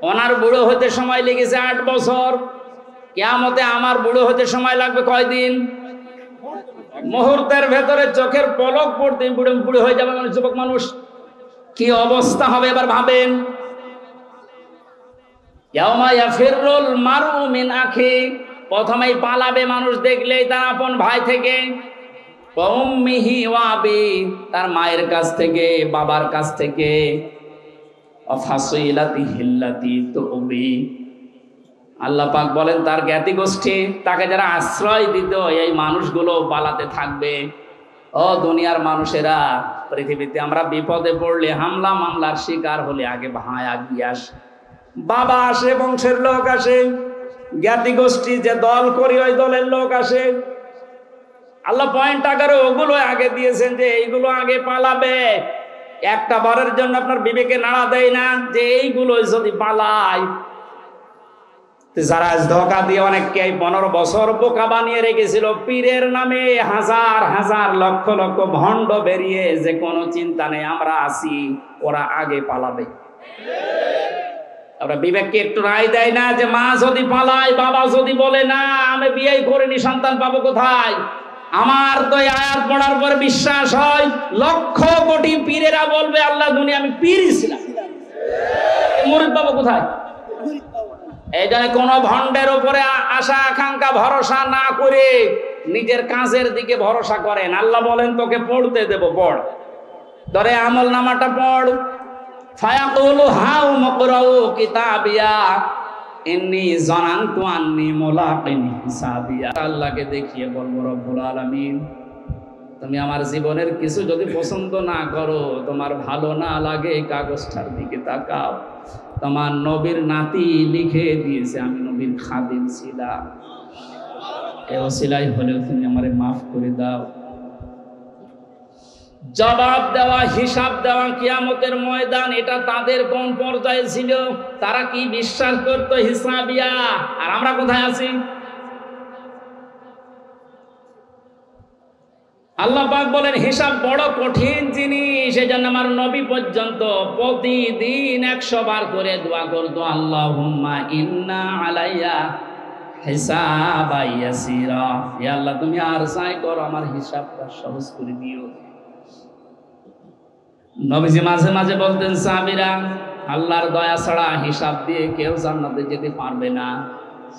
ওনার বুড়ো হতে সময় লেগেছে 8 বছর, কিয়ামতে আমার বুড়ো হতে সময় লাগবে কয়দিন? মুহূর্তের ভেতরে চোখের পলক পড়তে বুড়ো হয়ে যাবে মানে যুবক মানুষ। কি অবস্থা হবে এবার ভাবেন। ইয়াউমা ইয়াফিরুল মারউ মিন আখি, প্রথমেই পালাবে মানুষ দেখলেই তার আপন ভাই থেকে। ওয়া উম্মিহি ওয়া আবি, তার মায়ের কাছ থেকে বাবার কাছ থেকে। ওয়া ফাসিলাতিহি আল্লাতী তুবি, আল্লাহ পাক বলেন তার জ্ঞাতি গোষ্ঠী, তাকে যারা আশ্রয় দিত এই মানুষগুলো পালাতে থাকবে। ও দুনিয়ার মানুষেরা, পৃথিবীতে আমরা বিপদে পড়লে, হামলা মামলার শিকার হলে আগে ভাই আগিয়ে আসে, বাবা আসে, বংশের লোক আসে, জ্ঞাতি গোষ্ঠী যে দল করি ওই দলের লোক আসে। আল্লাহ পয়েন্ট আকারে ওগুলো আগে দিয়েছেন যে এইগুলো আগে পালাবে। একটা বারের জন্য আপনার বিবেকে নাড়া দেয় না যে এইগুলো যদি পালায়। যারা ধোঁকা দিয়ে অনেককে 15 বছর বোকা বানিয়ে রেখেছিল, পীরের নামে হাজার হাজার লক্ষ লক্ষ ভণ্ড বেরিয়ে যে কোনো চিন্তা নেই আমরা আছি, ওরা আগে পালাবে। আমরা বিবেককে একটু রায় দেয় না যে মা যদি পালায়, বাবা যদি বলে না আমি বিয়ে করিনি, সন্তান পাবো কোথায়? আমার তো এই আয়াত পড়ার পর বিশ্বাস হয় লক্ষ কোটি পীরেরা বলবে আল্লাহ দুনিয়া আমি পীরই ছিলাম, মুরিদ পাবো কোথায়? এই জন্য কোন ভণ্ডের উপরে আশা আকাঙ্ক্ষা ভরসা না করে নিজের কাজের দিকে ভরসা করেন। আল্লাহ বলেন তোকে পড়তে দেব, পড়, ধরে আমল নামাটা পড়। ফায়াকুলু হাউ মুকরাউ কিতাবিয়া ইন্নী যানানতু আন্নী মুলাকিন হিসাবিয়া। আল্লাহকে দেখিয়ে বলবো রব্বুল আলামিন তুমি আমার জীবনের কিছু যদি পছন্দ না করো, তোমার ভালো না লাগে, কাগজটার দিকে তাকাও। তোমার নবীর নাতি লিখে দিয়েছে আমি নবীর খাদিম ছিলাম, এই ওসিলাই হলেও তুমি আমারে মাফ করে দাও। জবাব দেওয়া, হিসাব দেওয়া কিয়ামতের ময়দান, এটা তাদের কোন পর্যায়ে ছিল? তারা কি বিশ্বাস করতো হিসাবিয়া? আর আমরা কোথায় আছি? আল্লাহ পাক বলেন হিসাব বড় কঠিন জিনিস। এজন্য আমার নবী পর্যন্ত প্রতিদিন 100 বার করে দোয়া করতো, আল্লাহুম্মা ইন্না আলাইয়া হিসাবা ইয়াসিরা, হে আল্লাহ তুমি আর চাই করো আমার হিসাবটা সহজ করে দিও। নবীজি মাঝে মাঝে বলতেন সাহাবীরা আল্লাহর দয়া ছাড়া হিসাব দিয়ে কেউ জান্নাতে যেতে পারবে না।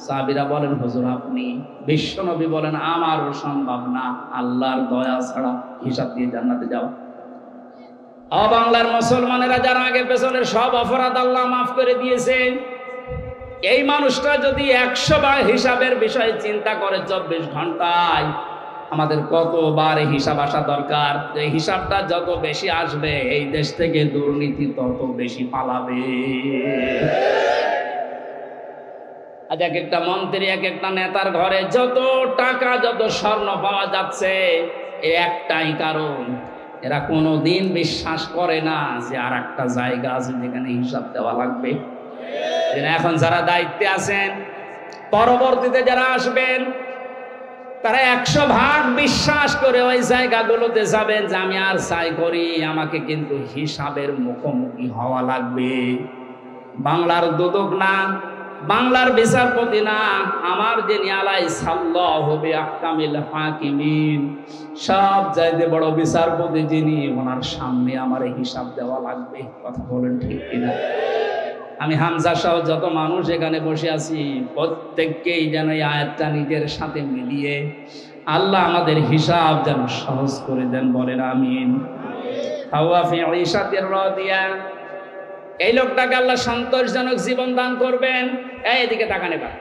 সাহাবীরা বলেন হুজুর আপনি? বিশ্ব নবী বলেন আমারও সম্ভব না আল্লাহর দয়া ছাড়া হিসাব দিয়ে জান্নাতে যাওয়া। বাংলার মুসলমানেরা যারা আগে পেছনের সব অপরাধ আল্লাহ মাফ করে দিয়েছে, এই মানুষটা যদি 100 বার হিসাবের বিষয়ে চিন্তা করে 24 ঘন্টায়, আমাদের কতবার হিসাব আসা দরকার। এই হিসাবটা যত বেশি আসবে এই দেশ থেকে দুর্নীতি তত বেশি পালাবে। আজ এক একটা মন্ত্রী, এক একটা নেতার ঘরে যত টাকা, যত স্বর্ণ পাওয়া যাচ্ছে, এই একটাই কারণ এরা কোনোদিন বিশ্বাস করে না যে আর একটা জায়গা আছে যেখানে হিসাব দেওয়া লাগবে। এখন যারা দায়িত্বে আছেন, পরবর্তীতে যারা আসবেন, তারা 100 ভাগ বিশ্বাস করে ওই জায়গাগুলোতে যাবেন যে আমি আর চাই করি, আমাকে কিন্তু হিসাবের মুখোমুখি হওয়া লাগবে। বাংলার দুদক না, বাংলার বিচারপতি না, আমার যিনি আলাইসাল্লাহু বিআহকামিল হাকিমিন, সব চাইতে বড় বিচারপতি যিনি, ওনার সামনে আমার হিসাব দেওয়া লাগবে। কথা বলেন ঠিক কিনা? আমি হামজা সহ যত মানুষ এখানে বসে আছি, প্রত্যেককেই যেন এই আয়াতটা নিজের সাথে মিলিয়ে আল্লাহ আমাদের হিসাব যেন সহজ করে দেন, বলেন আমিন। এই লোকটাকে আল্লাহ সন্তোষজনক জীবন দান করবেন। এদিকে তাকান এবার,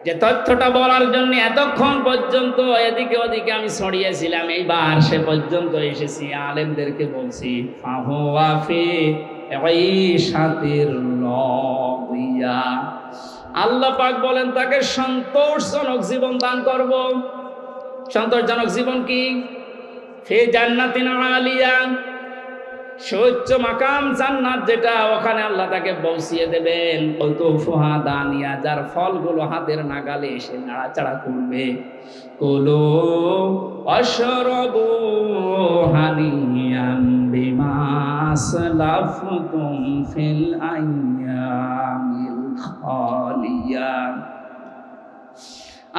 যে তথ্যটা বলার জন্য এতক্ষণ পর্যন্ত এদিকে ওদিকে আমি ছড়িয়েছিলাম, এইবার সে পর্যন্ত এসেছি। আলেমদেরকে বলছি আল্লাহ পাক বলেন তাকে সন্তোষজনক জীবন দান করব। সন্তোষজনক জীবন কি? ফি জান্নাতিন আলিয়া, সুউচ্চ মাকাম জান্নাত যেটা, ওখানে আল্লাহ তাকে পৌঁছিয়ে দেবেন। কুতুফুহা দানিয়া, যার ফলগুলো হাতের নাগালে এসে নাড়াচাড়া করবে। কুলু ওয়াশরাবু হানিয়াম বিমা আসলাফতুম ফিল আইয়ামিল খালিয়া।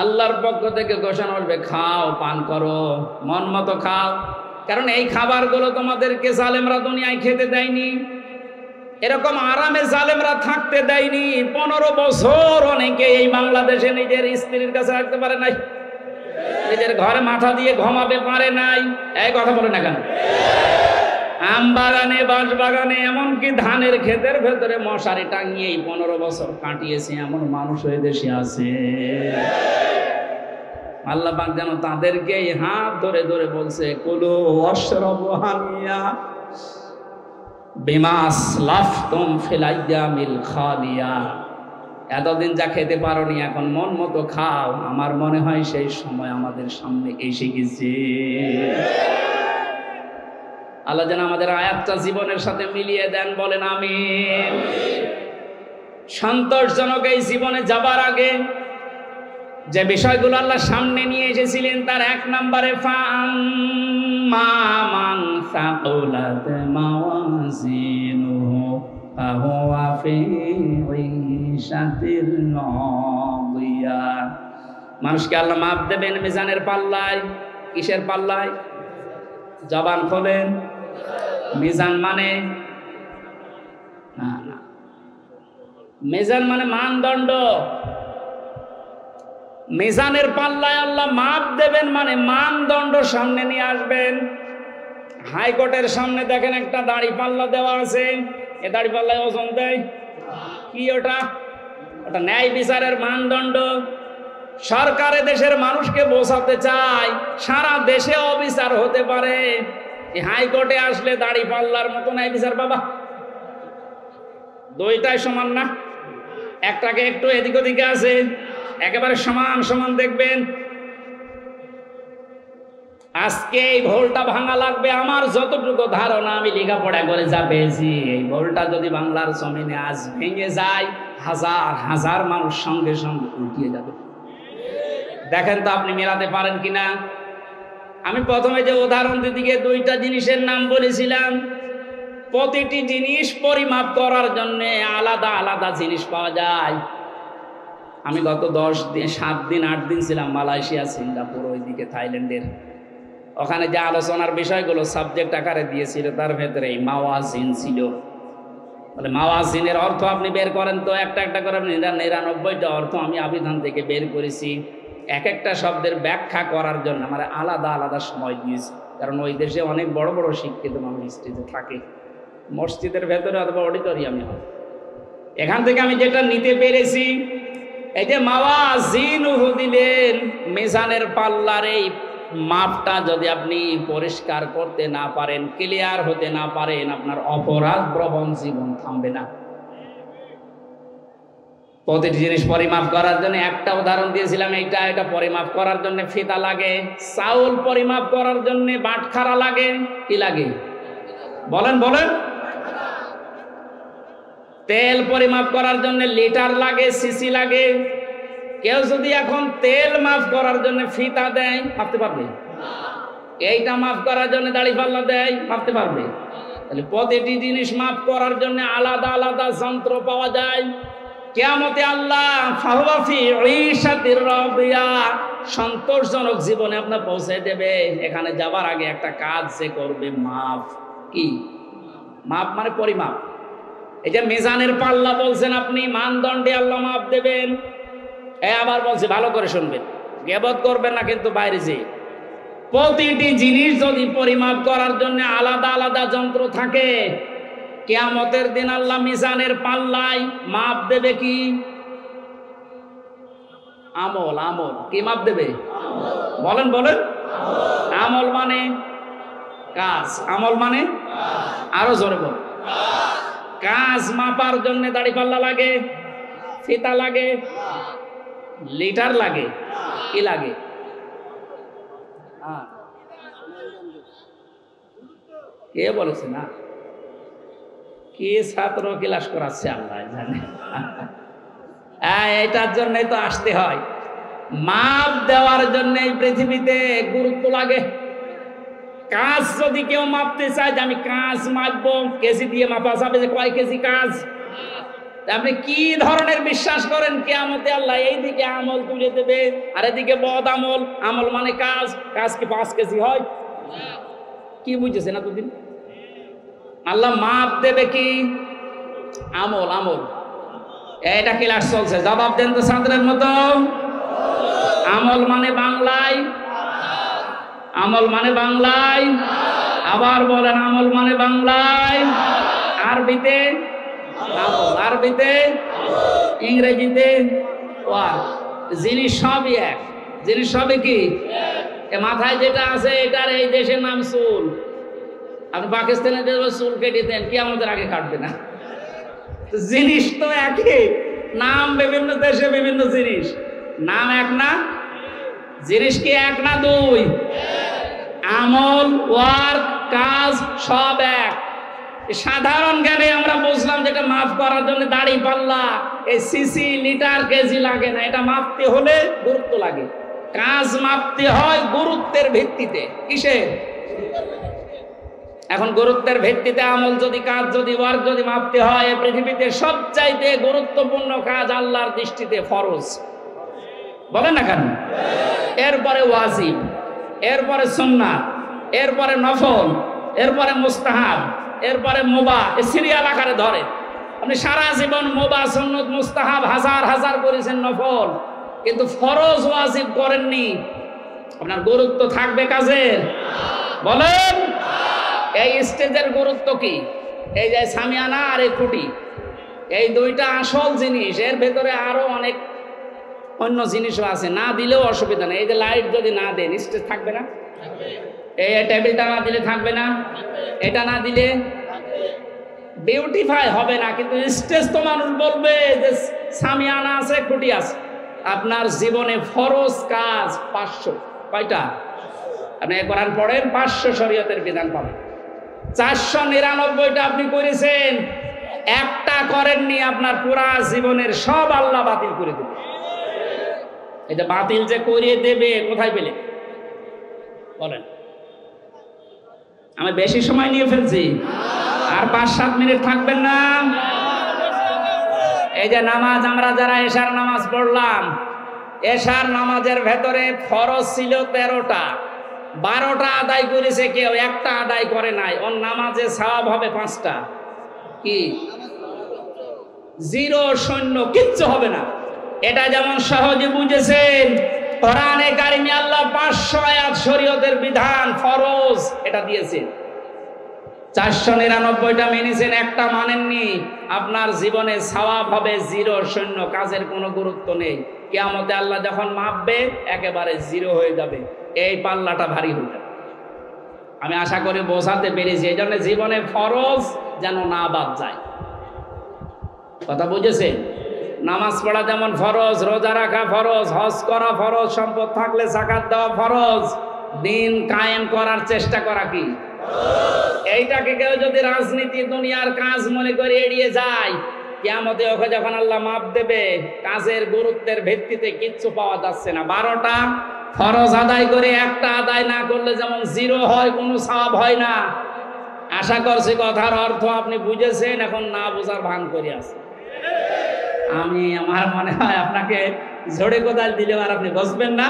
আল্লাহর পক্ষ থেকে ঘোষণা করবে, খাও, পান করো, মন মতো খাও, কারণ এই খাবারগুলো তোমাদেরকে জালেমরা দুনিয়ায় খেতে দেয়নি, এরকম আরামে জালেমরা থাকতে দেয়নি। 15 বছর অনেকে এই বাংলাদেশে নিজের স্ত্রীর কাছে রাখতে পারে নাই, নিজের ঘরে মাথা দিয়ে ঘুমাবে পারে নাই। এই কথা বলে না কেন? আম বাগানে, বাঁশ বাগানে, এমনকি ধানের ক্ষেতের ভেতরে মশারি টাঙিয়ে 15 বছর কাটিয়েছে এমন মানুষ এই দেশে আছে। আল্লাহ পাক যেন তাদেরকে হাত ধরে ধরে বলছে, কুলু ওয়াশরাবু হানিয়া বিমা আসলাফতুম ফিল আইয়ামিল খালিয়া। এতদিন যা খেতে পারোনি, এখন মন মতো খাও। আমার মনে হয় সেই সময় আমাদের সামনে এসে গেছে। আল্লাহ যেন আমাদের আয়াতটা জীবনের সাথে মিলিয়ে দেন, বলেন আমিন। সন্তোষজনক এই জীবনে যাবার আগে যে বিষয়গুলো আল্লাহ সামনে নিয়ে এসেছিলেন, তার 1 নম্বরে ফাআম্মা মান সাকুলাত মাওয়াজিনুহু ফাহুয়া ফি ঈশাতির রাদিয়া। মানুষকে আল্লাহ মাপ দেবেন মিজানের পাল্লায়। কিসের পাল্লায়? জবান খোলেন। মিজান মানে না, না, মিজান মানে মানদণ্ড। মিজানের পাল্লায় আল্লাহ মাপ দেবেন মানে মানদণ্ড সামনে নিয়ে আসবেন। হাইকোর্টের সামনে দেখেন একটা দাড়ি পাল্লা দেওয়া আছে, এ দাড়ি পাল্লায় ওজন দেয় কি? ওটা ন্যায় বিচারের মানদণ্ড। সরকারে দেশের মানুষকে বোঝাতে চায় সারা দেশে অবিচার হতে পারে, হাইকোর্টে আসলে দাড়ি পাল্লার মতো ন্যায় বিচার বাবা। দুইটাই সমান না, একটাকে একটু এদিক ওদিকে আছে, একেবারে সমান সমান দেখবেন। আজকে এই ভোলটা ভাঙা লাগবে। আমার যতটুকু ধারণা, আমি লেখাপড়া করে যা পেয়েছি, এই ভোলটা যদি বাংলার জমিনে আজ ভেঙে যায়, হাজার হাজার মানুষ সঙ্গে সঙ্গে উল্টিয়ে যাবে। দেখেন তো আপনি মেলাতে পারেন কিনা। আমি প্রথমে যে উদাহরণ দিকে 2টা জিনিসের নাম বলেছিলাম, প্রতিটি জিনিস পরিমাপ করার জন্য আলাদা আলাদা জিনিস পাওয়া যায়। আমি গত 7 দিন 8 দিন ছিলাম মালয়েশিয়া, সিঙ্গাপুর, ওইদিকে থাইল্যান্ডের। ওখানে যে আলোচনার বিষয়গুলো সাবজেক্ট আকারে দিয়েছিল, তার ভেতরে এই মাওয়াজিন ছিল। বলে মাওয়াজিনের অর্থ আপনি বের করেন তো, একটা একটা করে 99টা অর্থ আমি আবিধান থেকে বের করেছি। এক একটা শব্দের ব্যাখ্যা করার জন্য আমার আলাদা আলাদা সময় দিয়েছি, কারণ ওই দেশে অনেক বড় বড় শিক্ষিত মানুষ স্টেজে থাকে, মসজিদের ভেতরে অথবা অডিটোরিয়ামে হয়। এখান থেকে আমি যেটা নিতে পেরেছি, এই যে মাওয়াজিনুহু দিলেন, মিজানের পাল্লার এই মাপটা যদি আপনি পরিষ্কার করতে না পারেন, ক্লিয়ার হতে না পারেন, আপনার অপরাধ প্রবণ জীবন থামবে না। প্রতিটি জিনিস পরিমাপ করার জন্য একটা উদাহরণ দিয়েছিলাম, এটা পরিমাপ করার জন্য ফিতা লাগে। চাউল পরিমাপ করার জন্য বাটখারা লাগে। কি লাগে বলেন বলেন? তেল পরিমাপ করার জন্য লিটার লাগে, সিসি লাগে। কেউ যদি এখন তেল মাপ করার জন্য ফিতা দেয়, মাপতে পারবে? এইটা মাপ করার জন্য দাড়িপাল্লা দেয়, মাপতে পারবে? তাহলে প্রতিটি জিনিস মাপ করার জন্য আলাদা আলাদা যন্ত্র পাওয়া যায়। কিয়ামতে আল্লাহ ফাহুয়াফি ঈশাতির রাদিয়া, সন্তোষজনক জীবনে আপনার পৌঁছে দেবে। এখানে যাবার আগে একটা কাজ সে করবে, মাপ। কি মাপ? মানে পরিমাপ। এই যে মিজানের পাল্লা বলছেন আপনি, মানদণ্ডে আল্লাহ মাপ দেবেন। আবার বলছে ভালো করে শুনবেন, গীবত করবেন না কিন্তু বাইরে যে। প্রতিটি জিনিস যদি পরিমাপ করার জন্য আলাদা আলাদা যন্ত্র থাকে, কিয়ামতের দিন আল্লাহ মিজানের পাল্লায় মাপ দেবে কি? আমল। আমল কি মাপ দেবে? বলেন বলেন? আমল মানে কাজ। আমল মানে আরো জোরে বল। কাজ মাপার জন্য দাড়িপাল্লা লাগে, ফিতা লাগে, লিটার লাগে। কি লাগে? কে বলেছে না? কি ছাত্র ক্লাস করাচ্ছে আল্লাহ জানে। এটার জন্যই তো আসতে হয়। মাপ দেওয়ার জন্য এই পৃথিবীতে গুরুত্ব লাগে। কাজ যদি কেউ মাপতে চায় যে আমি কাজ মাপবো, কেজি দিয়ে মাপা যাবে যে কয় কেজি কাজ। আপনি কি ধরনের বিশ্বাস করেন কিয়ামতে আল্লাহ এইদিকে আমল তুলে দেবে আর এদিকে বদ আমল? আমল মানে কাজ। কাজ কি 5 কেজি হয়? কি বুঝেছেন এতদিন? আল্লাহ মাপ দেবে কি? আমল। আমল এটা ক্লাস চলছে, জবাব দেন তো ছাত্রের মতো। আমল মানে বাংলায়, আমল মানে বাংলায়। আবার বলেন, আমল মানে বাংলায়। আরবিতে আমল, আরবিতে, ইংরেজিতে ওয়ার্ক। জিনিস সবই এক। জিনিস সবই কি? মাথায় যেটা আছে এটার এই দেশের নাম চুল। আপনি পাকিস্তানে চুল কেটে দেন, কি আমাদের আগে কাটবে না? জিনিস তো একই, নাম বিভিন্ন দেশে বিভিন্ন জিনিস। নাম এক না? জিনিস কি এক না দুই? আমল, ওয়ার্ক, কাজ সব এক। সাধারণ জ্ঞানে আমরা বুঝলাম যেটা মাপ করার জন্য দাড়ি পাল্লা, এই সিসি, লিটার, কেজি লাগে না। এটা মাপতে হলে গুরুত্ব লাগে। কাজ মাপতে হয় গুরুত্বের ভিত্তিতে। কিসের? এখন গুরুত্বের ভিত্তিতে আমল যদি, কাজ যদি, ওয়ার্ক যদি মাপতে হয়, পৃথিবীতে সবচাইতে গুরুত্বপূর্ণ কাজ আল্লাহর দৃষ্টিতে ফরজ। বলেন না কেন? এরপরে ওয়াজিব, এরপরে সুন্নাত, এরপরে নফল, এরপরে মুস্তাহাব, এরপরে মুবাহ। সিরিয়াল আকারে ধরে। আপনি সারা জীবন মুবাহ, সুন্নাত, মুস্তাহাব হাজার হাজার করেছেন, নফল, কিন্তু ফরজ ওয়াজিব করেননি। আপনার গুরুত্ব থাকবে কাজের? বলেন। এই স্টেজের গুরুত্ব কি? এই যে সামিয়ানা আর এই খুঁটি, এই দুইটা আসল জিনিস। এর ভেতরে আরো অনেক অন্য জিনিসও আছে, না দিলেও অসুবিধা নেই। এই যে লাইট যদি না দেন, স্টেজ থাকবে না? এই টেবিলটা না দিলে থাকবে না? এটা না দিলে বিউটিফাই হবে না। কিন্তু স্টেজ তো মানুষ বলবে যে সামিয়ানা আছে, খুঁটি আছে। আপনার জীবনে ফরজ কাজ 500। কয়টা? আপনি কোরআন পড়েন, 500 শরীয়তের বিধান পাবেন। 499টা আপনি করেছেন, একটা করেননি, আপনার পুরা জীবনের সব আল্লাহ বাতিল করে দেবে। এটা বাতিল যে করিয়ে দেবে, কোথায় পেলে? বলেন। আমি বেশি সময় নিয়ে ফেলছি, আর 5-7 মিনিট থাকবেন না? এই যে নামাজ, আমরা যারা এশার নামাজ পড়লাম, এশার নামাজের ভেতরে ফরজ ছিল 13টা, 12টা আদায় করেছে কেউ, একটা আদায় করে নাই। ওর নামাজে সওয়াব হবে 5টা। কি? 0, শূন্য, কিচ্ছু হবে না। এটা যেমন সহজে বুঝেছেন, কোরআনে কারিমে আল্লাহ 500 আয়াত শরীয়তের বিধান ফরজ এটা দিয়েছেন। 499টা মেনেছেন, একটা মানেননি। আপনার জীবনে সওয়াব হবে 0, শূন্য, কাজের কোনো গুরুত্ব নেই। কিয়ামতে আল্লাহ যখন মাপবে একেবারে 0 হয়ে যাবে। এই পাল্লাটা ভারী হয়ে যাবে। আমি আশা করি বোঝাতে পেরেছি। এই জন্য জীবনে ফরজ যেন না বাদ যায়। কথা বুঝেছেন? নামাজ পড়া যেমন ফরজ, রোজা রাখা ফরজ, হজ করা ফরজ, সম্পদ থাকলে যাকাত দেওয়া ফরজ, দিন কায়েম করার চেষ্টা করা কি? এইটাকে কেউ যদি রাজনীতি দুনিয়ার কাজ মনে করে এড়িয়ে যায়, কিয়ামতে ওকে যখন আল্লাহ মাপ দেবে, কাজের গুরুত্বের ভিত্তিতে কিচ্ছু পাওয়া যাচ্ছে না। 12টা ফরজ আদায় করে একটা আদায় না করলে যেমন জিরো হয়, কোনো সওয়াব হয় না। আশা করছি কথার অর্থ আপনি বুঝেছেন, এখন না বোঝার ভান করে আছে। আমার মনে হয় আপনাকে ঝড়ে কোদাল দিলেও আর আপনি বসবেন না,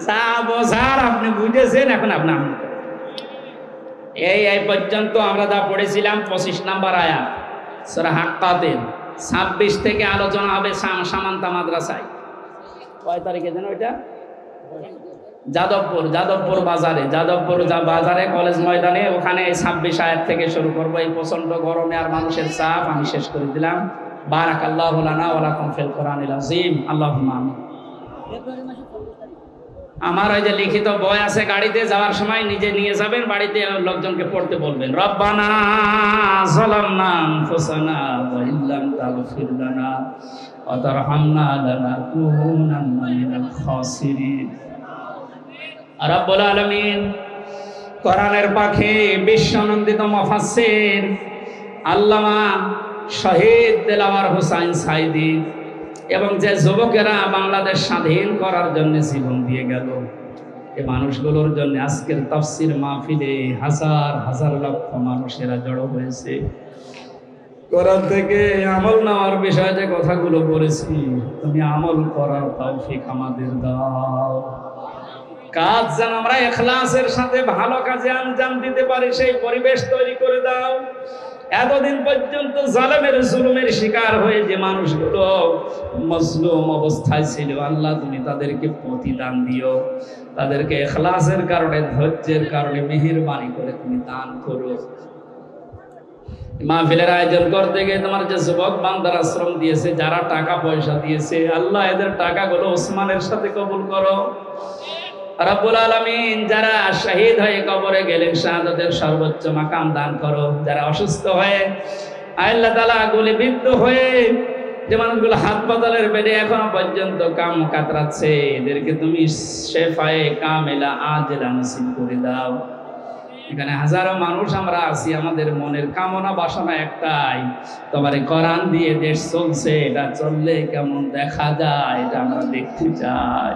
যা বোঝার আপনি বুঝেছেন। এখন আপনি এই পর্যন্ত আমরা যা পড়েছিলাম 25 নম্বর আয়াত সূরা হাক্কাতের, 26 থেকে আলোচনা হবে সামান্তা মাদ্রাসায়। কয় তারিখে যেন ওইটা? যাদবপুর বাজারে কলেজ ময়দানে, ওখানে 26 আয়াত থেকে শুরু করবো। এই প্রচন্ড গরমে আর মানুষের চাপ আমি শেষ করে দিলাম। বারাকাল্লাহু লানা ওয়া লাকুম ফিল কোরআনিল আযীম। আল্লাহুম্মা আমিন। আমার ওই যে লিখিত বই আছে, গাড়িতে যাওয়ার সময় নিজে নিয়ে যাবেন, বাড়িতে লোকজনকে পড়তে বলবেন। রব্বানা যালামনা আনফুসানা ওয়া ইল্লাম তাগফির লানা ওয়া তারহামনা লানাকুনান্না মিনাল খাসিরিন। রব্বুল আলামিন কোরআনের পাখি বিশ্বনন্দিত মুফাসসির আল্লামা শহীদ দেলাওয়ার হোসাইন সাইদি এবং যে যুবকেরা বাংলাদেশ স্বাধীন করার জন্য জীবন দিয়ে গেল, এই মানুষগুলোর জন্য আজকের তাফসীর মাহফিলে হাজার হাজার লক্ষ মানুষেরা জড়ো হয়েছে। কোরআন থেকে আমল নেওয়ার বিষয়ে যে কথাগুলো বলেছি, তুমি আমল করার তৌফিক আমাদের দাও। কাজ যেন আমরা ইখলাসের সাথে ভালো কাজে আঞ্জাম দিতে পারি, সেই পরিবেশ তৈরি করে দাও। এতদিন পর্যন্ত জালেমের জুলুমের শিকার হয়ে যে মানুষগুলো মজলুম অবস্থায় ছিল, আল্লাহ তুমি তাদেরকে প্রতিদান দিও, তাদেরকে ইখলাসের কারণে, ধৈর্যের কারণে মেহেরবানি করে তুমি দান করো। মাহফিলের আয়োজন করতে গিয়ে তোমার যে যুবক বান্দার আশ্রম দিয়েছে, যারা টাকা পয়সা দিয়েছে, আল্লাহ এদের টাকাগুলো ওসমানের সাথে কবুল করো। রব্বুল আলামিন যারা শহীদ হয়ে কবরে গেলেন, শাহাদাতের সর্বোচ্চ মাকাম দান করো। যারা অসুস্থ হয়ে আল্লাহ তাআলা গুলিবিদ্ধ হয়ে যে মানুষগুলো হাসপাতালের বেডে এখনো পর্যন্ত কাম কাতরাচ্ছে, এদেরকে তুমি শেফায়ে কামেলা আজলা নসিব করে দাও। এখানে হাজারো মানুষ আমরা আছি, আমাদের মনের কামনা বাসনা একটাই, তোমার কোরআন দিয়ে দেশ চলছে, এটা চললে কেমন দেখা যায় এটা আমরা দেখতে চাই।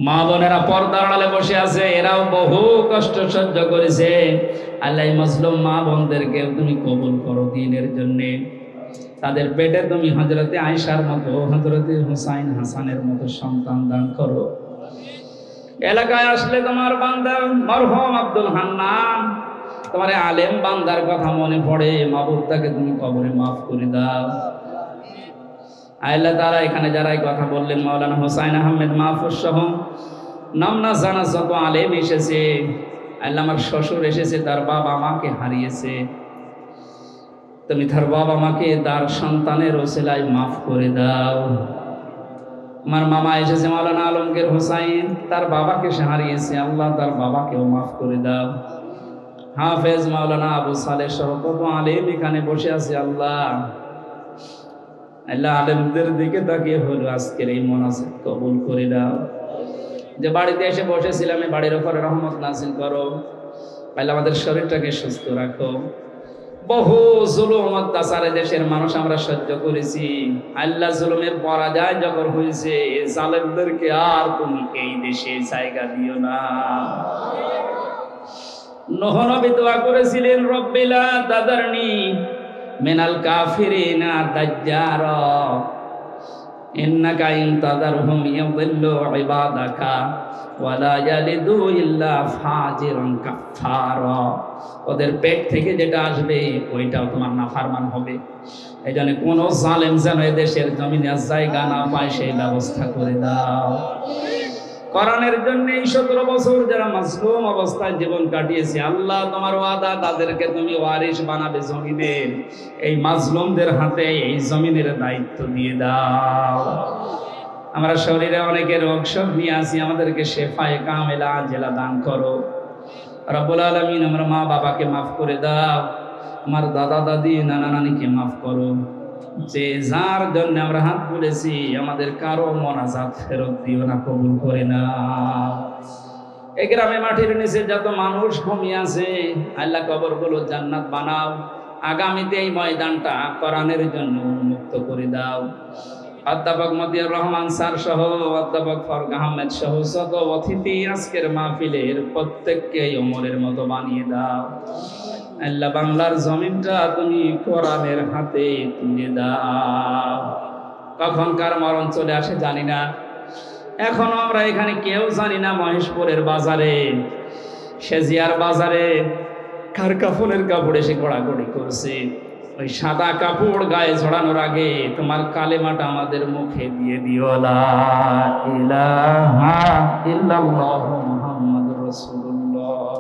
মা বোনেরা পর্দার আড়ালে বসে আছে, এরাও বহু কষ্ট সহ্য করেছে। আল্লাহ মজলুম মা বোনদেরকে তুমি কবুল করো দ্বীনের জন্যে। তাদের পেটে তুমি হযরতে আয়েশার মতো, হযরতে হুসাইন হাসানের মতো সন্তান দান করো। এলাকায় আসলে তোমার বান্দা মরহুম আব্দুল হান্নান, তোমার আলেম বান্দার কথা মনে পড়ে, মাবুদ তাকে তুমি কবরে মাফ করে দাও। আল্লাহ তাআলা এখানে যারাই কথা বললেন, মাওলানা হোসাইন আহমেদ মাহফুজ সহ নামনা জানা যত আলেম এসেছে, আল্লাহ আমার শ্বশুর এসেছে, তার বাবা মাকে হারিয়েছে, তুমি তার বাবা মাকে তার সন্তানের ওসিলায় মাফ করে দাও। আমার মামা এসেছে মাওলানা আলমগীর হোসাইন, তার বাবাকে সে হারিয়েছে, আল্লাহ তার বাবাকেও মাফ করে দাও। হাফেজ মাওলানা আবু সালেহ সহ কত আলেম এখানে বসে আছে, আল্লাহ আল্লাহ আলেমদের দিকে তাকিয়ে হলো আজকের এই মোনাজাত কবুল করে দাও। যে বাড়িতে এসে বসেছিলাম, এই বাড়ির উপরে রহমত নাযিল করো। আল্লাহ আমাদের শরীরটাকে সুস্থ রাখো। বহু জুলুম অত্যাচারে দেশের মানুষ আমরা সহ্য করেছি, আল্লাহ জুলুমের পরাজয় যখন হয়েছে, জালেমদেরকে আর তুমি এই দেশে জায়গা দিও না। নূহ নবী দোয়া করেছিলেন, রব্বিলা তাদারনি মিনাল কাফিরিনা দাজ্জারা ইন্নাকা ইন তাদারহুম ইউদিল্লু ইবাদাকা ওয়া লা ইয়ালিদু ইল্লা ফাজিরান কাফারা। ওদের পেট থেকে যেটা আসবে ওইটাও তোমার নাফরমান হবে। এই জন্য কোন জালেম যেন এদেশের জমিনে জায়গা না পায়, সেই ব্যবস্থা করে দাও। কোরআনের জন্য এই 17 বছর যারা মাজলুম অবস্থায় জীবন কাটিয়েছে, আল্লাহ তোমার ওয়াদা, তাদেরকে তুমি ওয়ারিস বানাবে জমিনের। এই মাজলুমদের হাতে এই জমিনের দায়িত্ব দিয়ে দাও। আমরা শরীরে অনেকে রোগ শোক নিয়ে আসি, আমাদেরকে শেফায়ে কামেলা আজেলা দান করো। রব্বুল আলামিন আমার মা বাবাকে মাফ করে দাও, আমার দাদা দাদি নানা নানিকে মাফ করো। যে যার জন্য আমরা হাত তুলেছি আমাদের কারো মোনাজাত ফেরত দিও না, কবুল করে না। এই গ্রামে মাটির নিচে যত মানুষ ঘুমিয়ে আছে আল্লাহ কবরগুলো জান্নাত বানাও। আগামীতে এই ময়দানটা কোরআনের জন্য উন্মুক্ত করে দাও। অধ্যাপক মতিউর রহমান স্যার সহ অধ্যাপক ফরক আহমেদ সহ যত অতিথি আজকের মাহফিলের প্রত্যেককে ওমরের মতো বানিয়ে দাও। আল্লাহ বাংলার জমিনটা তুমি কোরআনের হাতে তুলে দাও। কখন কার মরণ চলে আসে জানি না, এখনো আমরা এখানে কেউ জানি না মহেশপুরের বাজারে, সেজিয়ার বাজারে কার কাফনের কাপড় এসে গড়াগড়ি করছে। ওই সাদা কাপড় গায়ে ছড়ানোর আগে তোমার কালেমাটা আমাদের মুখে দিয়ে দিও, লা ইলাহা ইল্লাল্লাহু মুহাম্মাদুর রাসূলুল্লাহ।